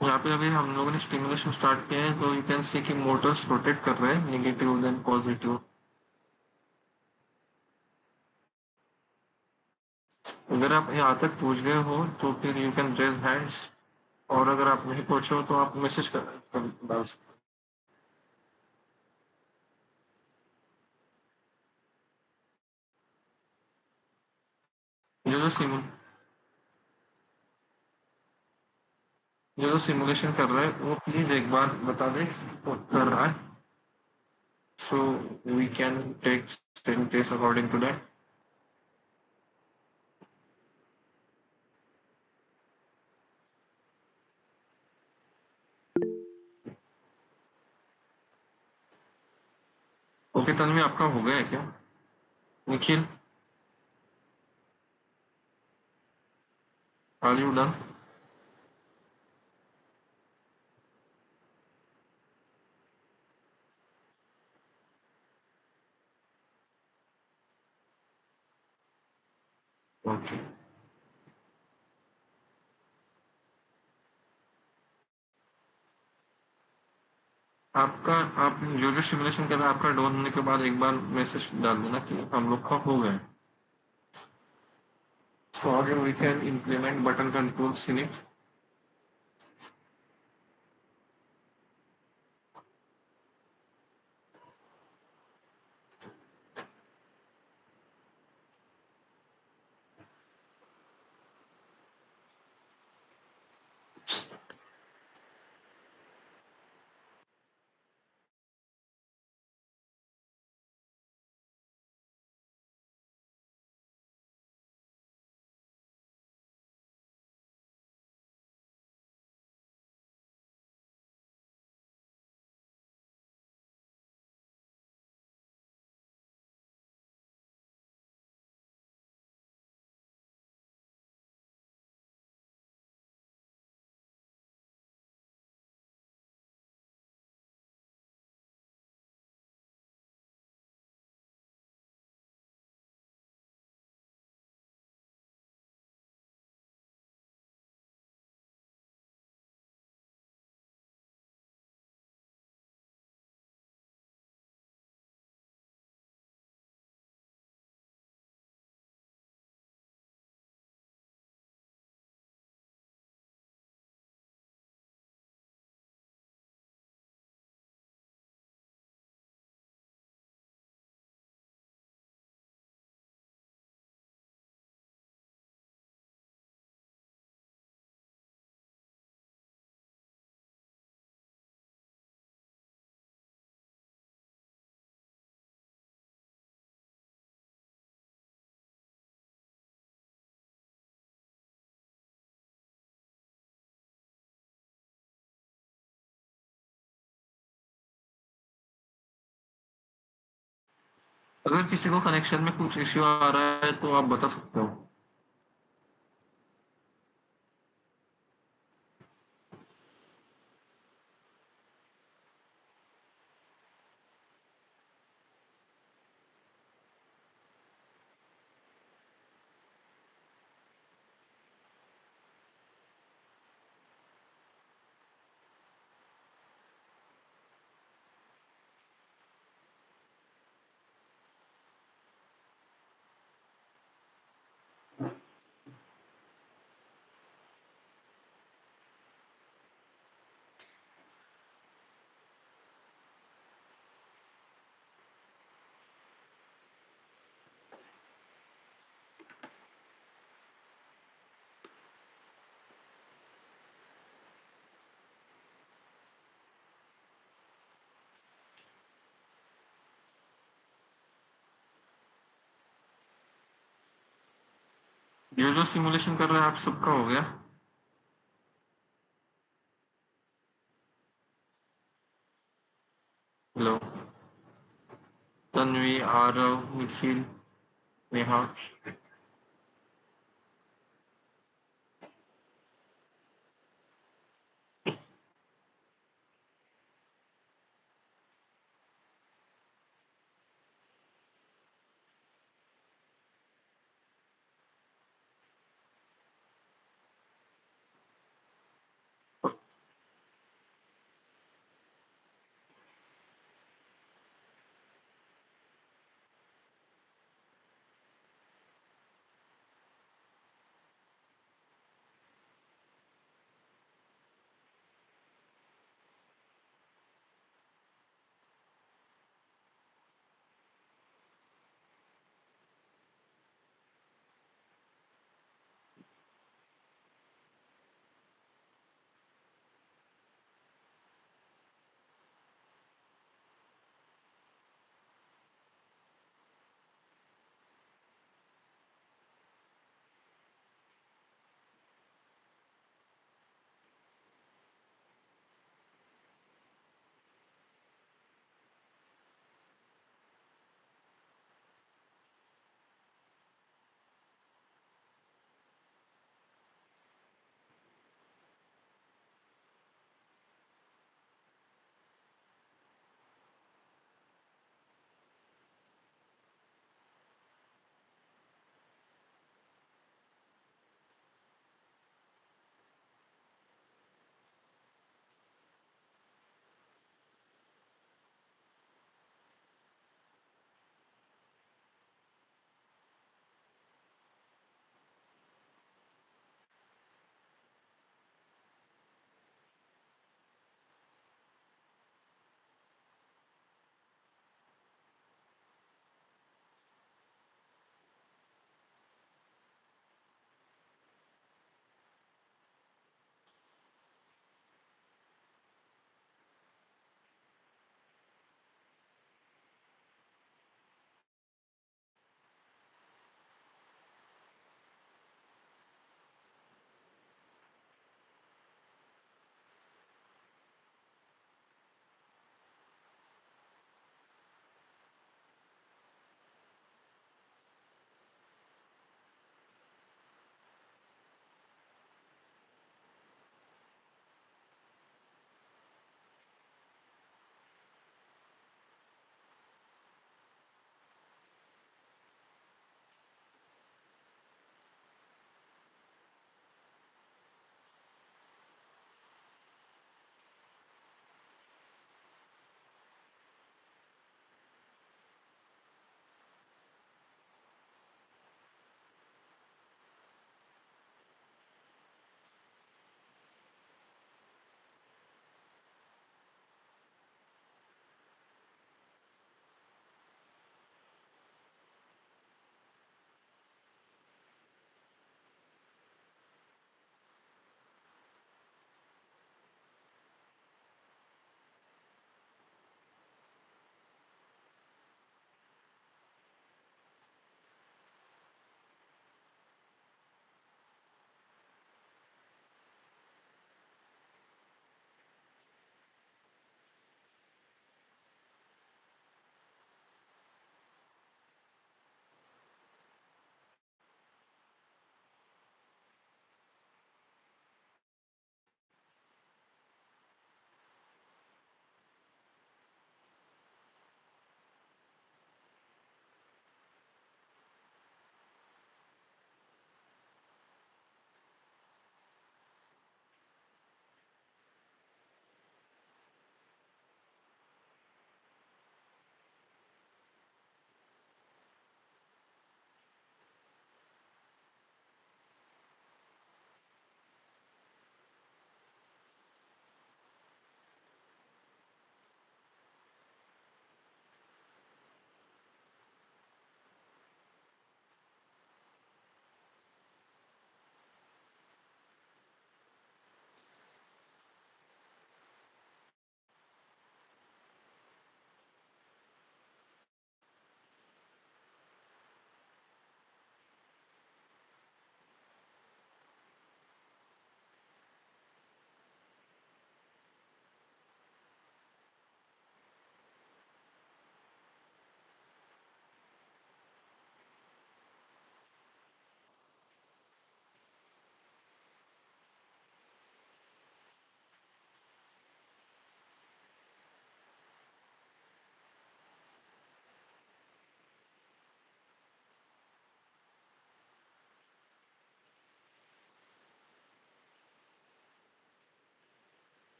यहाँ पे अभी हम लोगों ने स्टिमुलेशन स्टार्ट किया है, तो यू कैन सी कि मोटर्स रोटेट कर रहे हैं, नेगेटिव देन पॉजिटिव। अगर आप यहाँ तक पहुँच गए हो तो फिर यू कैन रेज हैंड्स, और अगर आप नहीं पहुंचे हो तो आप मैसेज कर डाल सकते जो सिमु जो सिमुलेशन कर रहा है वो प्लीज एक बार बता दे वो कर रहा है, so we can take certain case according to that. Okay Tanvi, आपका हो गया है क्या? Nikhil, are you done? Okay, आपका आप जो जो सिमुलेशन कर रहे हैं आपका डोन होने के बाद एक बार मैसेज डाल देना कि हम लोग का हो गया, so again we can implement button controls in it. अगर किसी को कनेक्शन में कुछ इश्यू आ रहा है तो आप बता सकते हो। जो जो सिमुलेशन कर रहे हैं आप सबका हो गया? Hello, Tanvi, Aarav, Nikhil, Neha.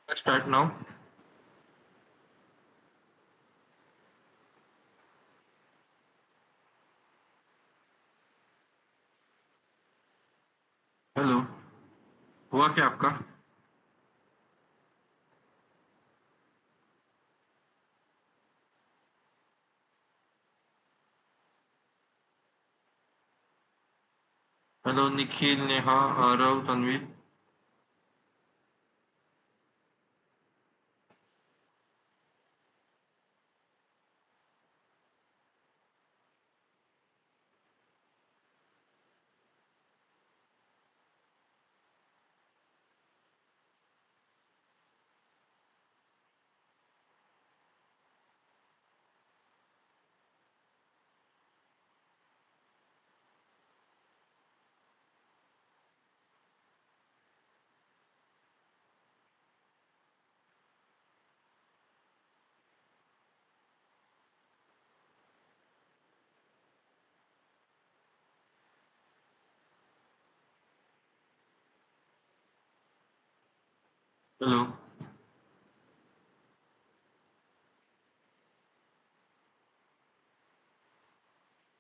Start now. Hello, हुआ क्या आपका? हेलो निखिल, नेहा, आरव, तन्वीर। हेलो,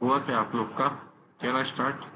हुआ क्या आप लोग का? Can I start?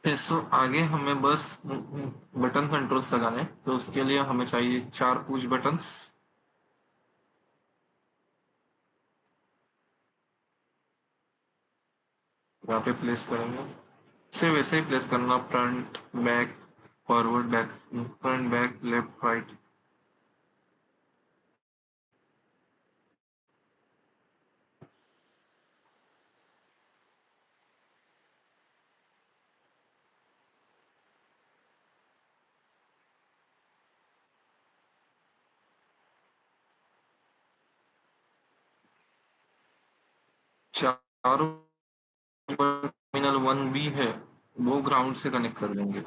सो आगे हमें बस बटन कंट्रोल्स लगाने हैं, तो उसके लिए हमें चाहिए 4 पुश बटन्स। यहाँ पे प्लेस करेंगे, से वैसे ही प्लेस करना, front back forward back, front back left right. चारों टर्मिनल 1 भी है, वो ग्राउंड से कनेक्ट कर देंगे।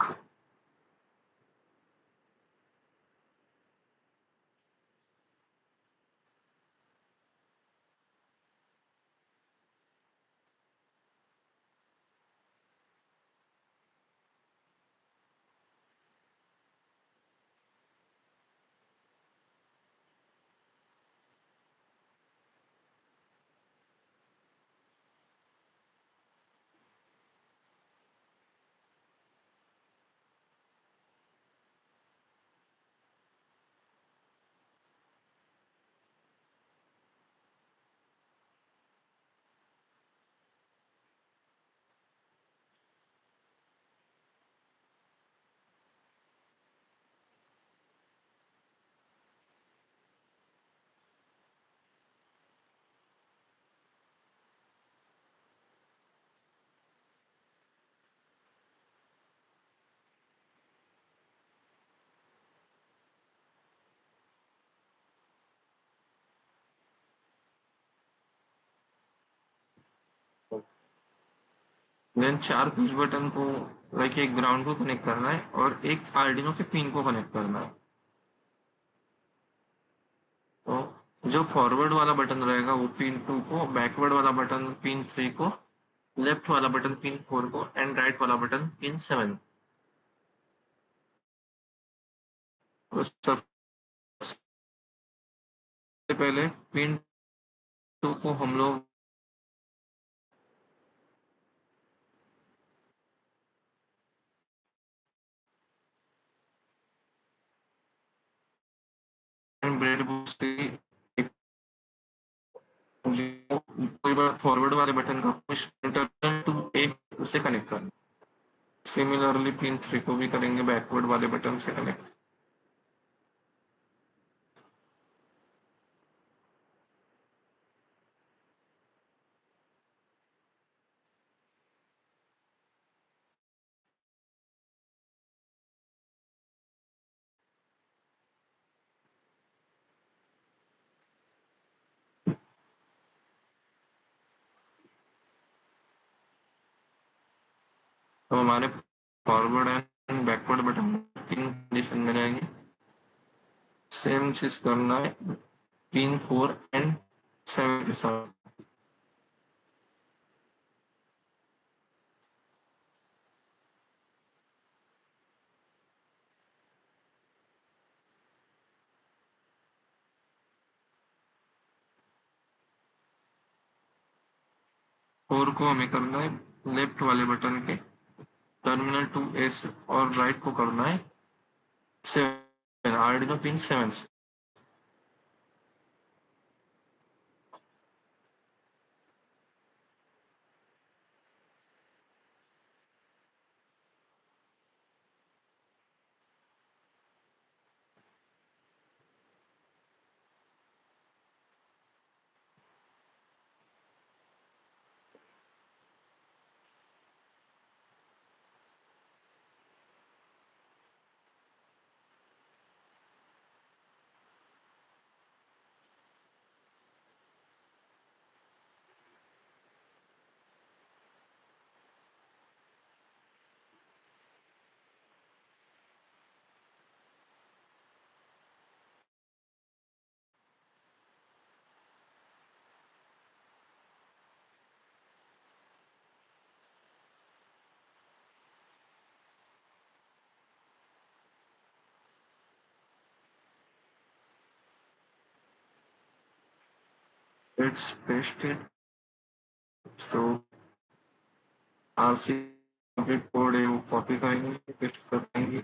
देन 4 पुश बटन को लाइक एक ग्राउंड को कनेक्ट करना है और एक आर्डिनो के पिन को कनेक्ट करना है। तो जो फॉरवर्ड वाला बटन रहेगा वो पिन 2 को, बैकवर्ड वाला बटन पिन 3 को, लेफ्ट वाला बटन पिन 4 को एंड राइट वाला बटन पिन 7। तो सबसे पहले पिन 2 को हम लोग ब्रेड बोर्ड से कोई बार फॉरवर्ड वाले बटन का पुश टर्मिनल टू ए उसे कनेक्ट करना। सिमिलरली पिन 3 को भी करेंगे बैकवर्ड वाले बटन से कनेक्ट। तो हमारे forward and backward button pin condition में रहेंगे। सेम चीज करना है पिन 4 एंड 7 के साथ। फोर को हमें करना है लेफ्ट वाले बटन के टर्मिनल टू एस और राइट को करना है 7 आर्डिनो पिन 7 से। It's pasted. So RC complete code है वो कॉपी करेंगे पेस्ट कर देंगे।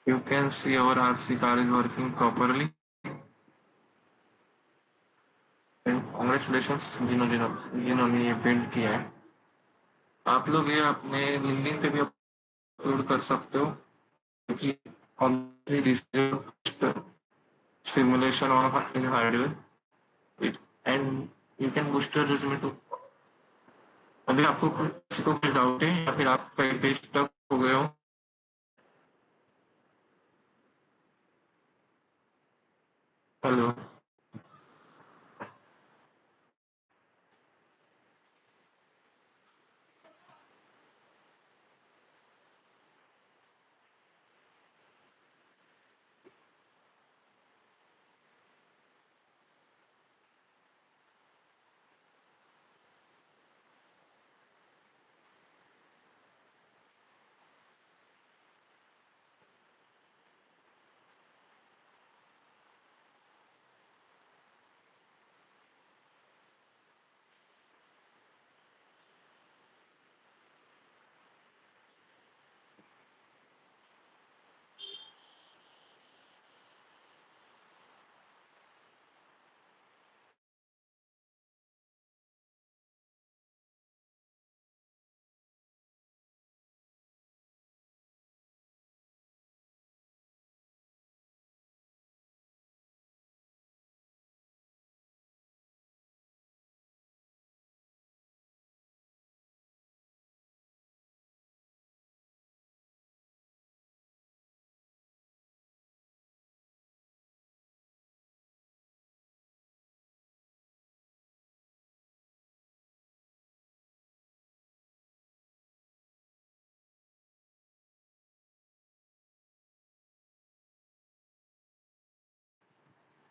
You can see our RC car is working properly. And congratulations जिन्होंने ये पेंट किया है। आप लोग ये अपने लिंक्डइन पे भी अपलोड कर सकते हो क्योंकि simulation of in hardware it and you can boost your resume to। अभी आपको किसी को कुछ डाउट है या फिर आप कहीं पे स्टक हो गए हो? हेलो।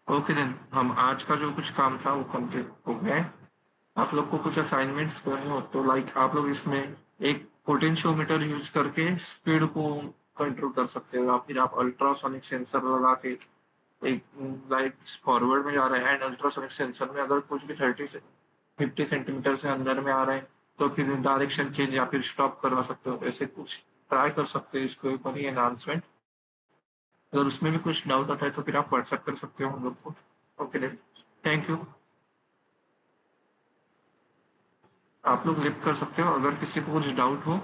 ओके देन, हम आज का जो कुछ काम था वो कंप्लीट हो गया है। आप लोग को कुछ असाइनमेंट्स करने हो तो लाइक आप लोग इसमें एक पोटेंशियोमीटर यूज करके स्पीड को कंट्रोल कर सकते हो, या फिर आप अल्ट्रासोनिक सेंसर लगा के एक लाइक फॉरवर्ड में जा रहा है एंड अल्ट्रासोनिक सेंसर में अगर कुछ भी 30 से 50 सेंटीमीटर से अंदर में आ रहा है तो फिर डायरेक्शन चेंज या फिर स्टॉप करवा सकते हो, ऐसे कुछ ट्राई कर सकते हो इसके ऊपर ही एनहांसमेंट। अगर उसमें भी कुछ डाउट आता है तो फिर आप व्हाट्सएप कर सकते हो हम लोग को। Okay, thank you. आप लोग लिफ्ट कर सकते हो, अगर किसी को कुछ डाउट हो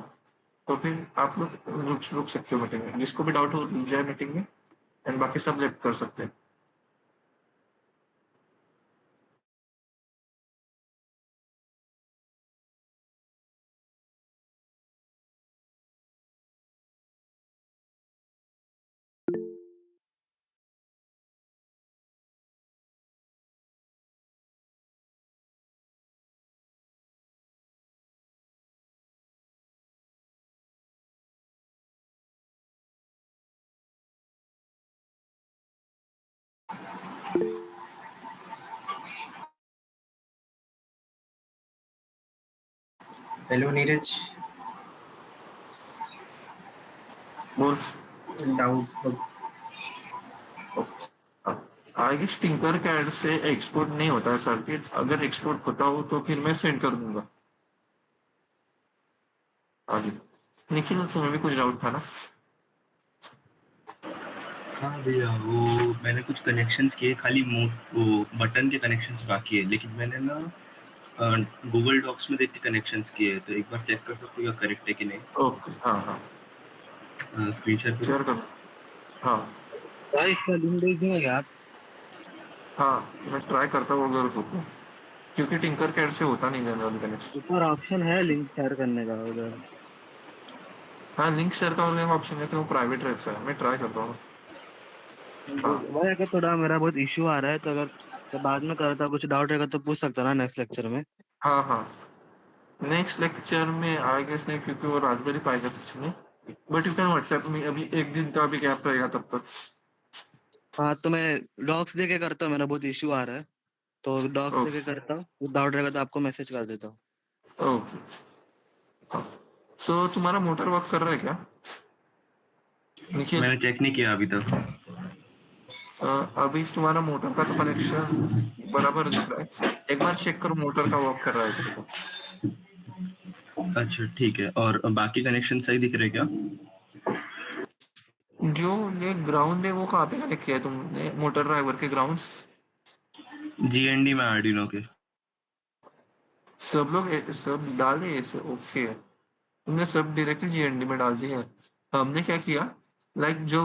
तो फिर आप लोग रुक रुक सकते हो मीटिंग में, जिसको भी डाउट हो जाए मीटिंग में, एंड बाकी सब लिफ्ट कर सकते हैं। Hello, Neeraj. बोल। Doubt. I guess Tinkercad से एक्सपोर्ट नहीं होता है सर्किट, अगर एक्सपोर्ट होता हो तो फिर मैं सेंड कर दूंगा आगे। निखिल, तुम्हें भी कुछ डाउट था ना? हाँ भैया, वो मैंने कुछ कनेक्शंस किए, खाली वो बटन के कनेक्शंस बाकी है, लेकिन मैंने ना गूगल डॉक्स में देख के कनेक्शंस किए, तो एक बार चेक कर सकते हो क्या करेक्ट है कि नहीं। ओके, हाँ हाँ, स्क्रीन शेयर करूँ? शेयर कर। हाँ भाई इसका लिंक भेज देंगे क्या आप? हाँ, मैं ट्राई करता हूँ अगर हो तो, क्योंकि टिंकर कैड से होता नहीं जनरल कनेक्शन। ऊपर ऑप्शन है लिंक शेयर करने का उधर। हाँ, लिंक शेयर का वाला ऑप्शन है तो वो प्राइवेट रहता है, मैं ट्राई करता हूँ। हाँ भाई अगर थोड़ा मेरा बहुत इश्यू आ रहा है तो अगर तो बाद में करता कुछ डाउट रहेगा तो पूछ सकता ना नेक्स्ट लेक्चर में। हाँ हाँ, नेक्स्ट लेक्चर में आई गेस नहीं, क्योंकि वो रास्पबेरी पाई का कुछ नहीं, बट यू कैन व्हाट्सएप में, अभी एक दिन का भी गैप रहेगा तब तक। हाँ तो मैं डॉक्स देके करता हूँ, मेरा बहुत इश्यू आ रहा है तो डॉक्स देके ओके करता हूँ, कुछ डाउट रहेगा तो आपको मैसेज कर देता हूँ। ओके, हाँ। सो तुम्हारा मोटर वर्क कर रहा है क्या निखिल? मैंने चेक नहीं किया अभी तक। अभी तुम्हारा मोटर का तो कनेक्शन बराबर दिख रहा है, एक बार चेक करो मोटर का वर्क कर रहा है तेरे को। अच्छा ठीक है, और बाकी कनेक्शन सही दिख रहे क्या? जो ये ग्राउंड है वो कहाँ पे कनेक्ट किया है तुमने मोटर ड्राइवर के ग्राउंड? जीएनडी में आर्डिनो के। सब लोग सब डाले ऐसे, ओके। तुमने सब डायरेक्टली जीएनडी में डाल दिए हैं। हमने क्या किया, लाइक जो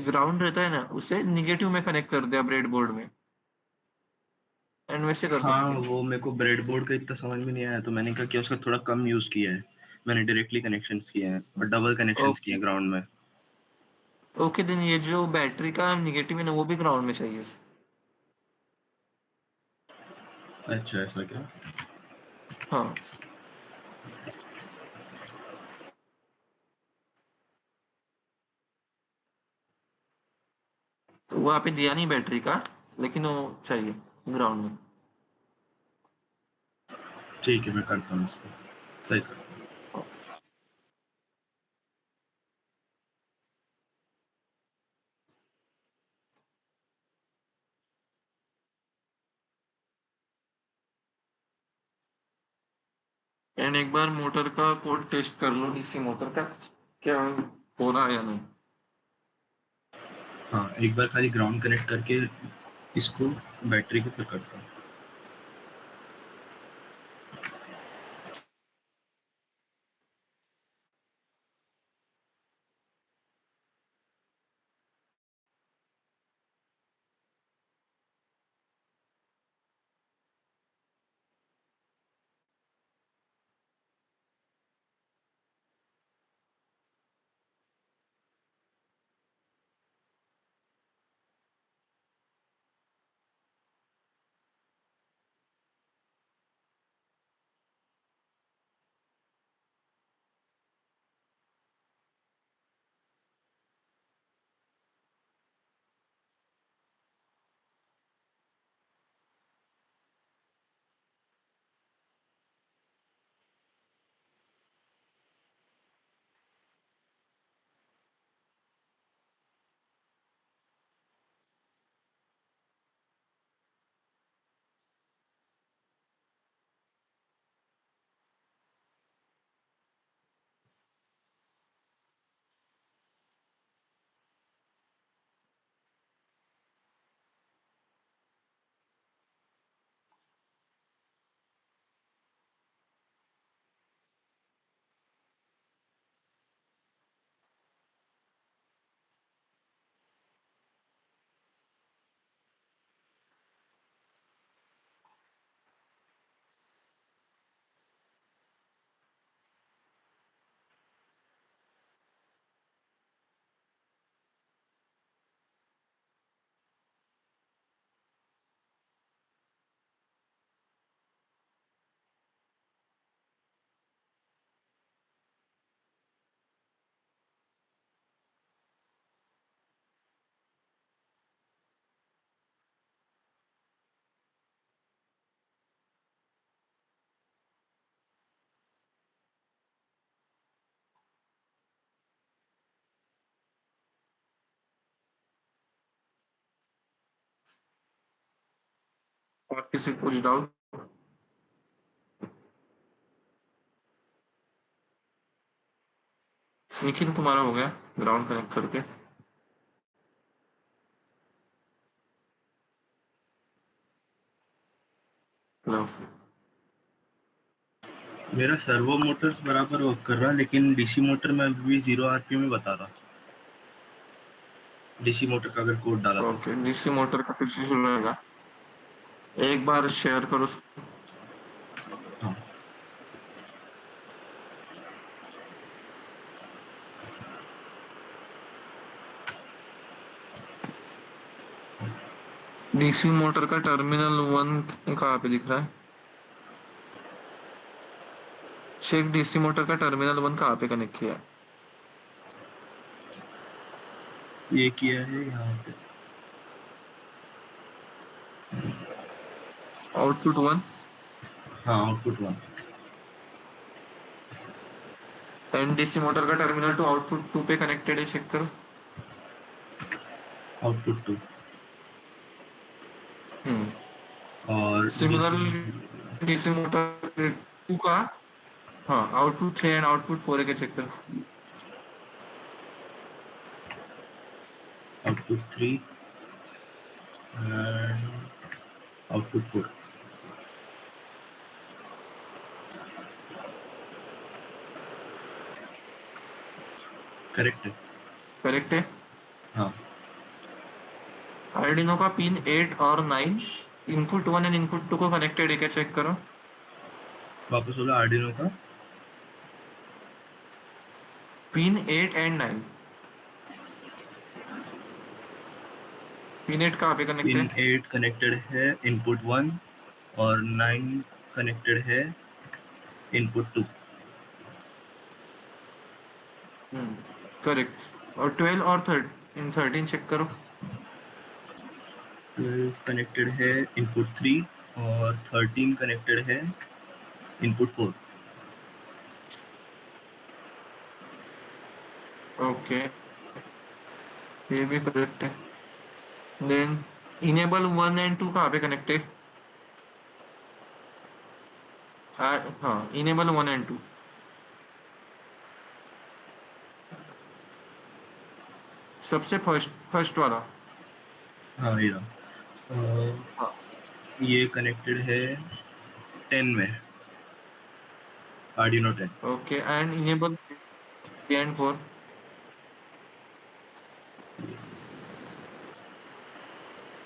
ग्राउंड रहता है ना उसे निगेटिव में कनेक्ट कर दिया ब्रेड बोर्ड में, एंड वैसे कर हाँ, सकते हैं। वो मेरे को ब्रेडबोर्ड का इतना समझ में नहीं आया, तो मैंने क्या किया, उसका थोड़ा कम यूज किया है। मैंने डायरेक्टली कनेक्शंस किए हैं और डबल कनेक्शंस किए ओके हैं ग्राउंड में। ओके, देन ये जो बैटरी का निगेटिव है ना वो भी ग्राउंड में चाहिए। अच्छा, ऐसा क्या? हाँ, तो वहाँ पे दिया नहीं बैटरी का, लेकिन वो चाहिए ग्राउंड में। ठीक है, मैं करता हूँ इसको सही करता हूँ। एंड एक बार मोटर का कोड टेस्ट कर लो, डीसी मोटर का क्या हो रहा है या नहीं। हाँ, एक बार खाली ग्राउंड कनेक्ट करके इसको बैटरी को फिर करता हूँ। और किसी को कुछ डाउट? निखिल तुम्हारा हो गया ग्राउंड कनेक्ट करके? हेलो? मेरा सर्वो मोटर्स बराबर वर्क कर रहा, लेकिन डीसी मोटर में अभी भी 0 आरपीएम में बता रहा। डीसी मोटर का अगर कोड डाला तो। ओके, डीसी मोटर का कुछ इशू रहेगा, एक बार शेयर करो। हाँ, डीसी मोटर का टर्मिनल 1 कहाँ पे दिख रहा है? शेख, डीसी मोटर का टर्मिनल 1 कहाँ पे कनेक्ट किया है? ये किया है यहाँ पे। आउटपुट 1 हाँ, आउटपुट 1। एंड डीसी मोटर का टर्मिनल 2 आउटपुट 2 पे कनेक्टेड है, चेक करो। आउटपुट 2 और सिमिलर डीसी मोटर 2 का, हाँ, आउटपुट 3 एंड आउटपुट 4 के चेक करो। आउटपुट 3 एंड आउटपुट 4 करेक्ट है। करेक्ट है। हाँ, आर्डिनो का पिन 8 और 9 इनपुट 1 एंड इनपुट 2 को कनेक्टेड है क्या, चेक करो। वापस बोला। आर्डिनो का पिन 8 एंड 9, पिन 8 कहाँ पे पिन कनेक्टेड? 8 कनेक्टेड है इनपुट 1 और 9 कनेक्टेड है इनपुट 2। करेक्ट। और 12 और 13 चेक करो। 12 कनेक्टेड है इनपुट 3 और 13 कनेक्टेड है इनपुट 4। ओके, ये भी करेक्ट है। देन इनेबल 1 एंड 2 कहाँ पे कनेक्टेड? हाँ, इनेबल 1 एंड 2। सबसे फर्स्ट वाला। हाँ, ये हाँ, ये कनेक्टेड है 10 में, Arduino 10। Okay, and enable 3 and 4।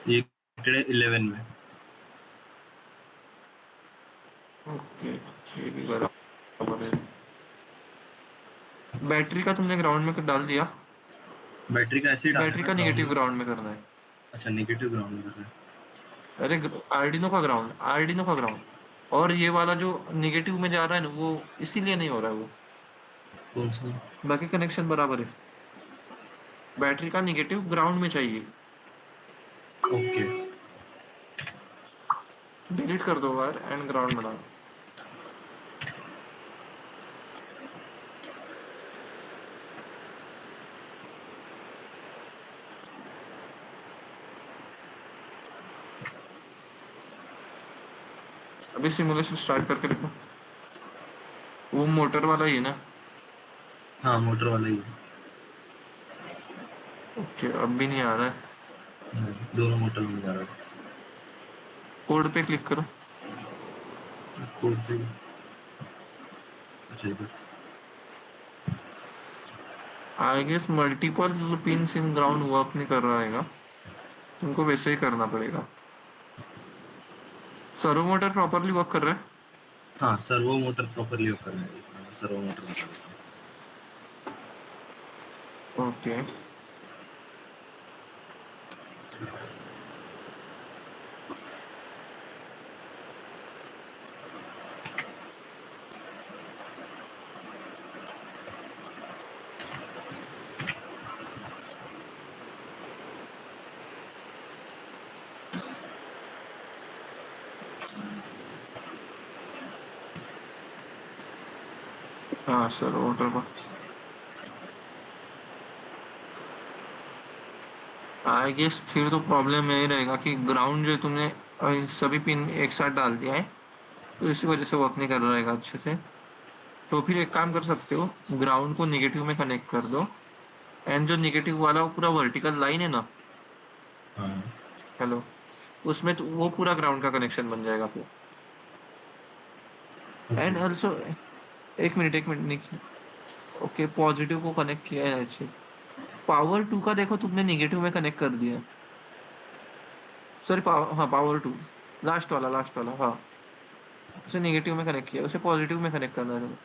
ये कनेक्टेड है 11 में। ओके, ये भी बराबर है। बैटरी का तुमने ग्राउंड में डाल दिया? बैटरी का ऐसे ही डालना बैटरी है का ना नेगेटिव ground ग्राउंड में करना है। में? अच्छा, नेगेटिव ग्राउंड में करना है। अरे, आर्डिनो का ग्राउंड, आर्डिनो का ग्राउंड। और ये वाला जो नेगेटिव में जा रहा है ना, वो इसीलिए नहीं हो रहा है वो। कौन सा? बाकी कनेक्शन बराबर है। बैटरी का नेगेटिव ग्राउंड में चाहिए। ओके। डिलीट कर दो वायर एंड ग्राउंड बना दो। अभी सिमुलेशन स्टार्ट करके देखो। वो मोटर वाला ही है ना? हाँ, मोटर वाला ही है। ओके, अब भी नहीं आ रहा है। दोनों मोटर में जा रहा है। कोड पे क्लिक करो। कोड पे। अच्छा, इधर। I guess multiple pins in ground work नहीं कर रहा है। तुमको वैसे ही करना पड़ेगा। सर्वो मोटर प्रॉपरली वर्क कर रहा है? हाँ, सर्वो मोटर प्रॉपरली वर्क कर रहा है। सर्वो मोटर बता देता हूँ। ओके, हाँ सर्वो मोटर का आई गेस फिर तो प्रॉब्लम यही रहेगा कि ग्राउंड जो तुमने और सभी पिन एक साथ डाल दिया है, तो इसी वजह से वर्क नहीं कर रहेगा अच्छे से। तो फिर एक काम कर सकते हो, ग्राउंड को नेगेटिव में कनेक्ट कर दो, एंड जो नेगेटिव वाला वो पूरा वर्टिकल लाइन है ना, हाँ हेलो, उसमें तो वो पूरा ग्राउंड का कनेक्शन बन जाएगा फिर। एंड ओके ऑल्सो एक मिनट नहीं, ओके पॉजिटिव को कनेक्ट किया है अच्छे। पावर टू का देखो तुमने नेगेटिव में कनेक्ट कर दिया, सॉरी पावर, हाँ पावर टू, लास्ट वाला हाँ, उसे नेगेटिव में कनेक्ट किया, उसे पॉजिटिव में कनेक्ट करना है तुम्हें।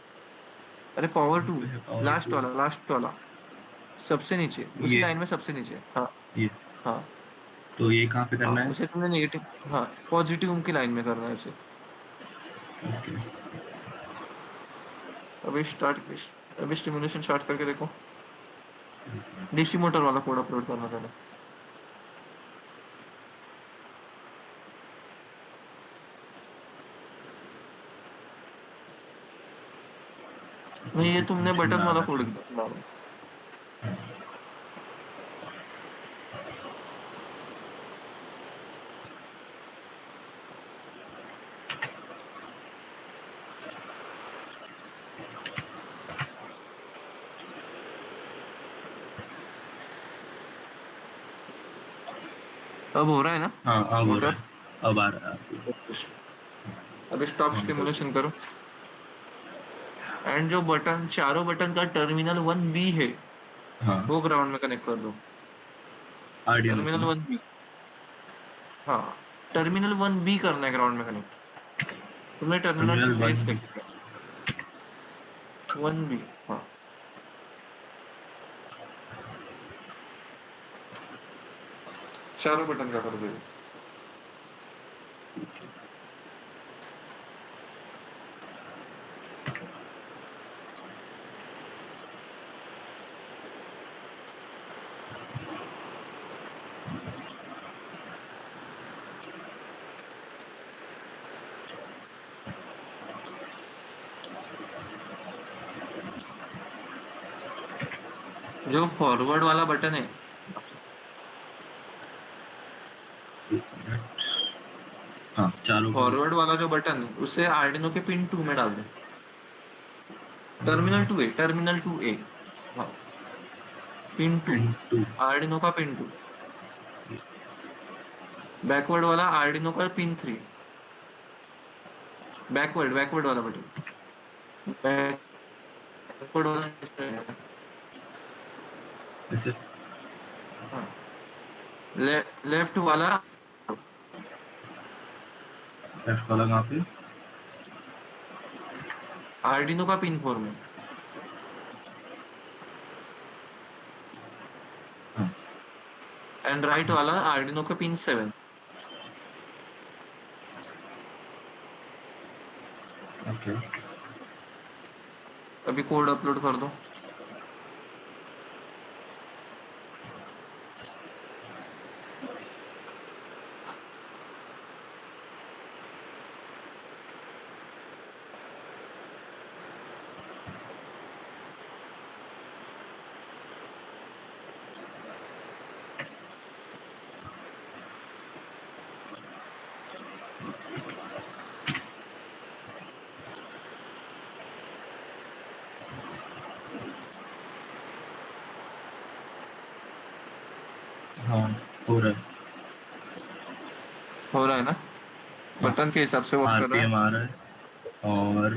अरे पावर टू, पे है पावर टू। लास्ट वाला, सबसे नीचे उसी ये लाइन में सबसे नीचे, हाँ ये हाँ तो ये कहाँ पे हाँ, करना है? उसे तुमने नेगेटिव, हाँ पॉजिटिव की लाइन में करना है उसे। ओके अभी अभी स्टिमुलेशन स्टार्ट करके देखो, डीसी मोटर वाला कोड अपलोड करना पहले। नहीं ये तुमने फंक्शन बटन आ वाला रहा कोड था। डालो। अब हो रहा है ना हाँ अब हो रहा मोटर? है, अब आ रहा है। अभी स्टॉप हाँ कर दो। स्टिमुलेशन करो, एंड जो बटन, चारों बटन का टर्मिनल 1B है, हाँ वो ग्राउंड में कनेक्ट कर दो। आर्डिनो टर्मिनल को। 1B, हाँ टर्मिनल 1B करना है ग्राउंड में कनेक्ट। तुमने टर्मिनल टर्मिनल 2A 1 सिलेक्ट किया, 1B, हाँ चारों बटन का कर दो। जो फॉरवर्ड वाला बटन है, हाँ चारों को। फॉरवर्ड वाला जो बटन है उसे आर्डिनो के पिन 2 में डाल दो। टर्मिनल 2A, हाँ पिन 2, पिन 2। आर्डिनो का पिन 2। बैकवर्ड वाला आर्डिनो का पिन 3, बैकवर्ड वाला बटन, बैकवर्ड वाला, ऐसे हाँ लेफ्ट वाला लेफ्ट वाला कहाँ पे? आर्डिनो का पिन 4 में, हाँ एंड राइट वाला आर्डिनो का पिन 7। ओके अभी कोड अपलोड कर दो। हाँ हो रहा है। हो रहा है ना, हाँ बटन के हिसाब से वर्क कर रहा है। आरपीएम आ रहा है और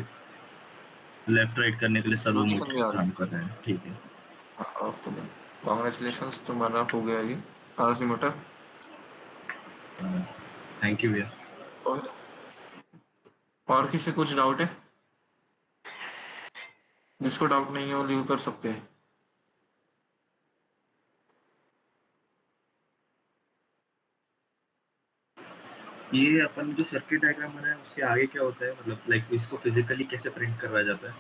लेफ्ट राइट करने के लिए सर्वो Function भी मोटर्स आ रहा काम कर रहे हैं, ठीक है। है। कॉन्ग्रेचुलेशन, तुम्हारा हो गया ये आरसी मोटर। थैंक यू भैया। और किसी कुछ डाउट है? जिसको डाउट नहीं है वो लीव कर सकते हैं। ये अपन जो सर्किट डायग्राम बनाया है उसके आगे क्या होता है, मतलब लाइक इसको फिजिकली कैसे प्रिंट करवाया जाता है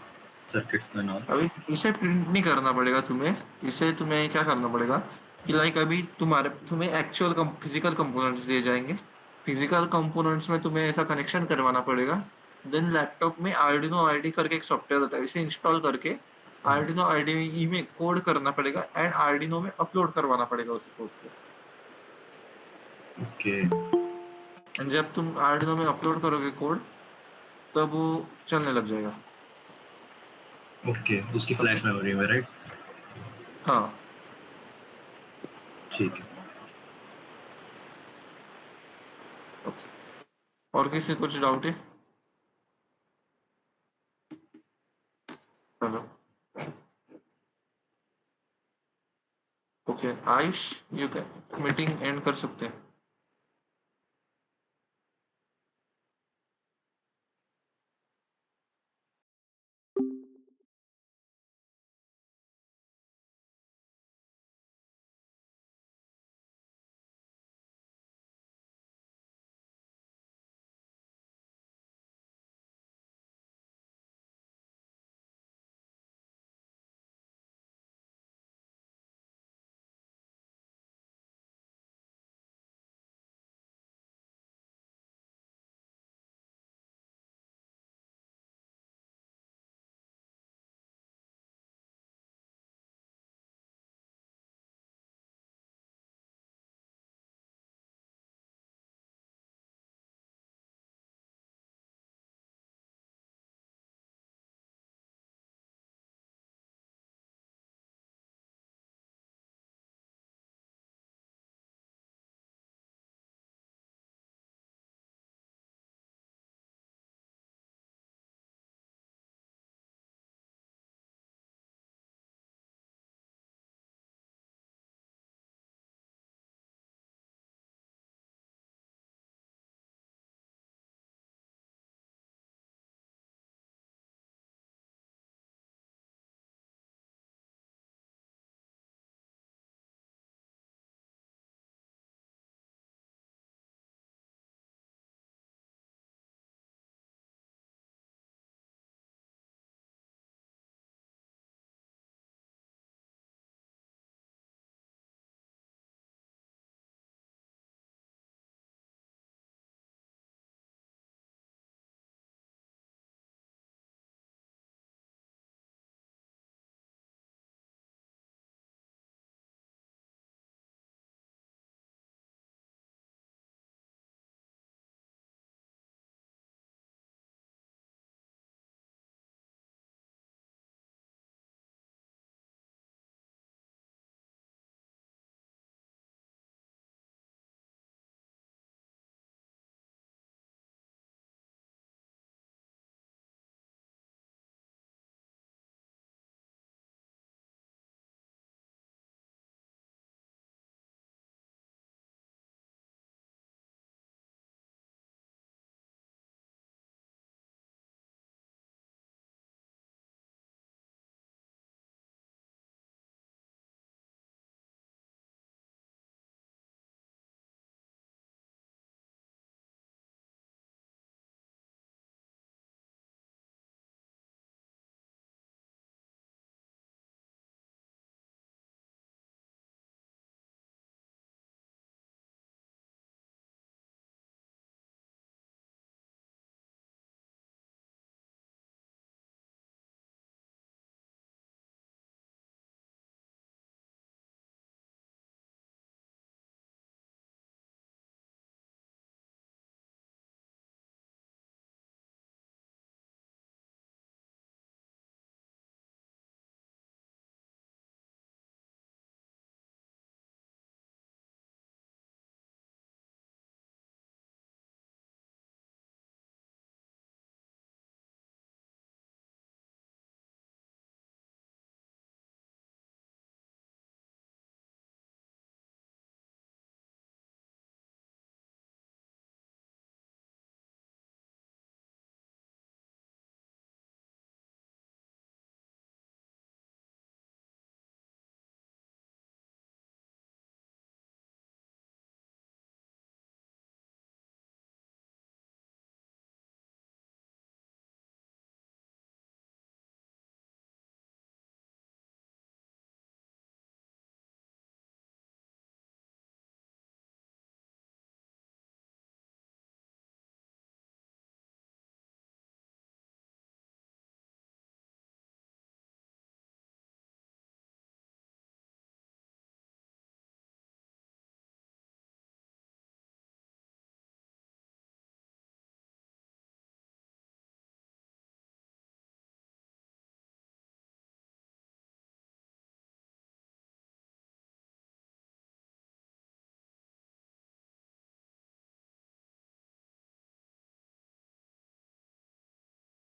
सर्किट्स में और? अभी इसे प्रिंट नहीं करना पड़ेगा तुम्हें, इसे तुम्हें क्या करना पड़ेगा कि लाइक अभी तुम्हें एक्चुअल फिजिकल कंपोनेंट्स दिए जाएंगे, फिजिकल कंपोनेंट्स में तुम्हें ऐसा कनेक्शन करवाना पड़ेगा। देन लैपटॉप में आर्डिनो आईडी करके एक सॉफ्टवेयर होता है, इसे इंस्टॉल करके आर्डिनो आईडी में कोड करना पड़ेगा, एंड आर्डिनो में अपलोड करवाना पड़ेगा उस कोड को। ओके एंड जब तुम आर्डिनो में अपलोड करोगे कोड तब वो चलने लग जाएगा। ओके, उसकी फ्लैश मेमोरी में, राइट? हाँ ठीक है। ओके, और किसी कुछ डाउट है? Hello, okay Ayush, you can meeting and कर सकते हैं।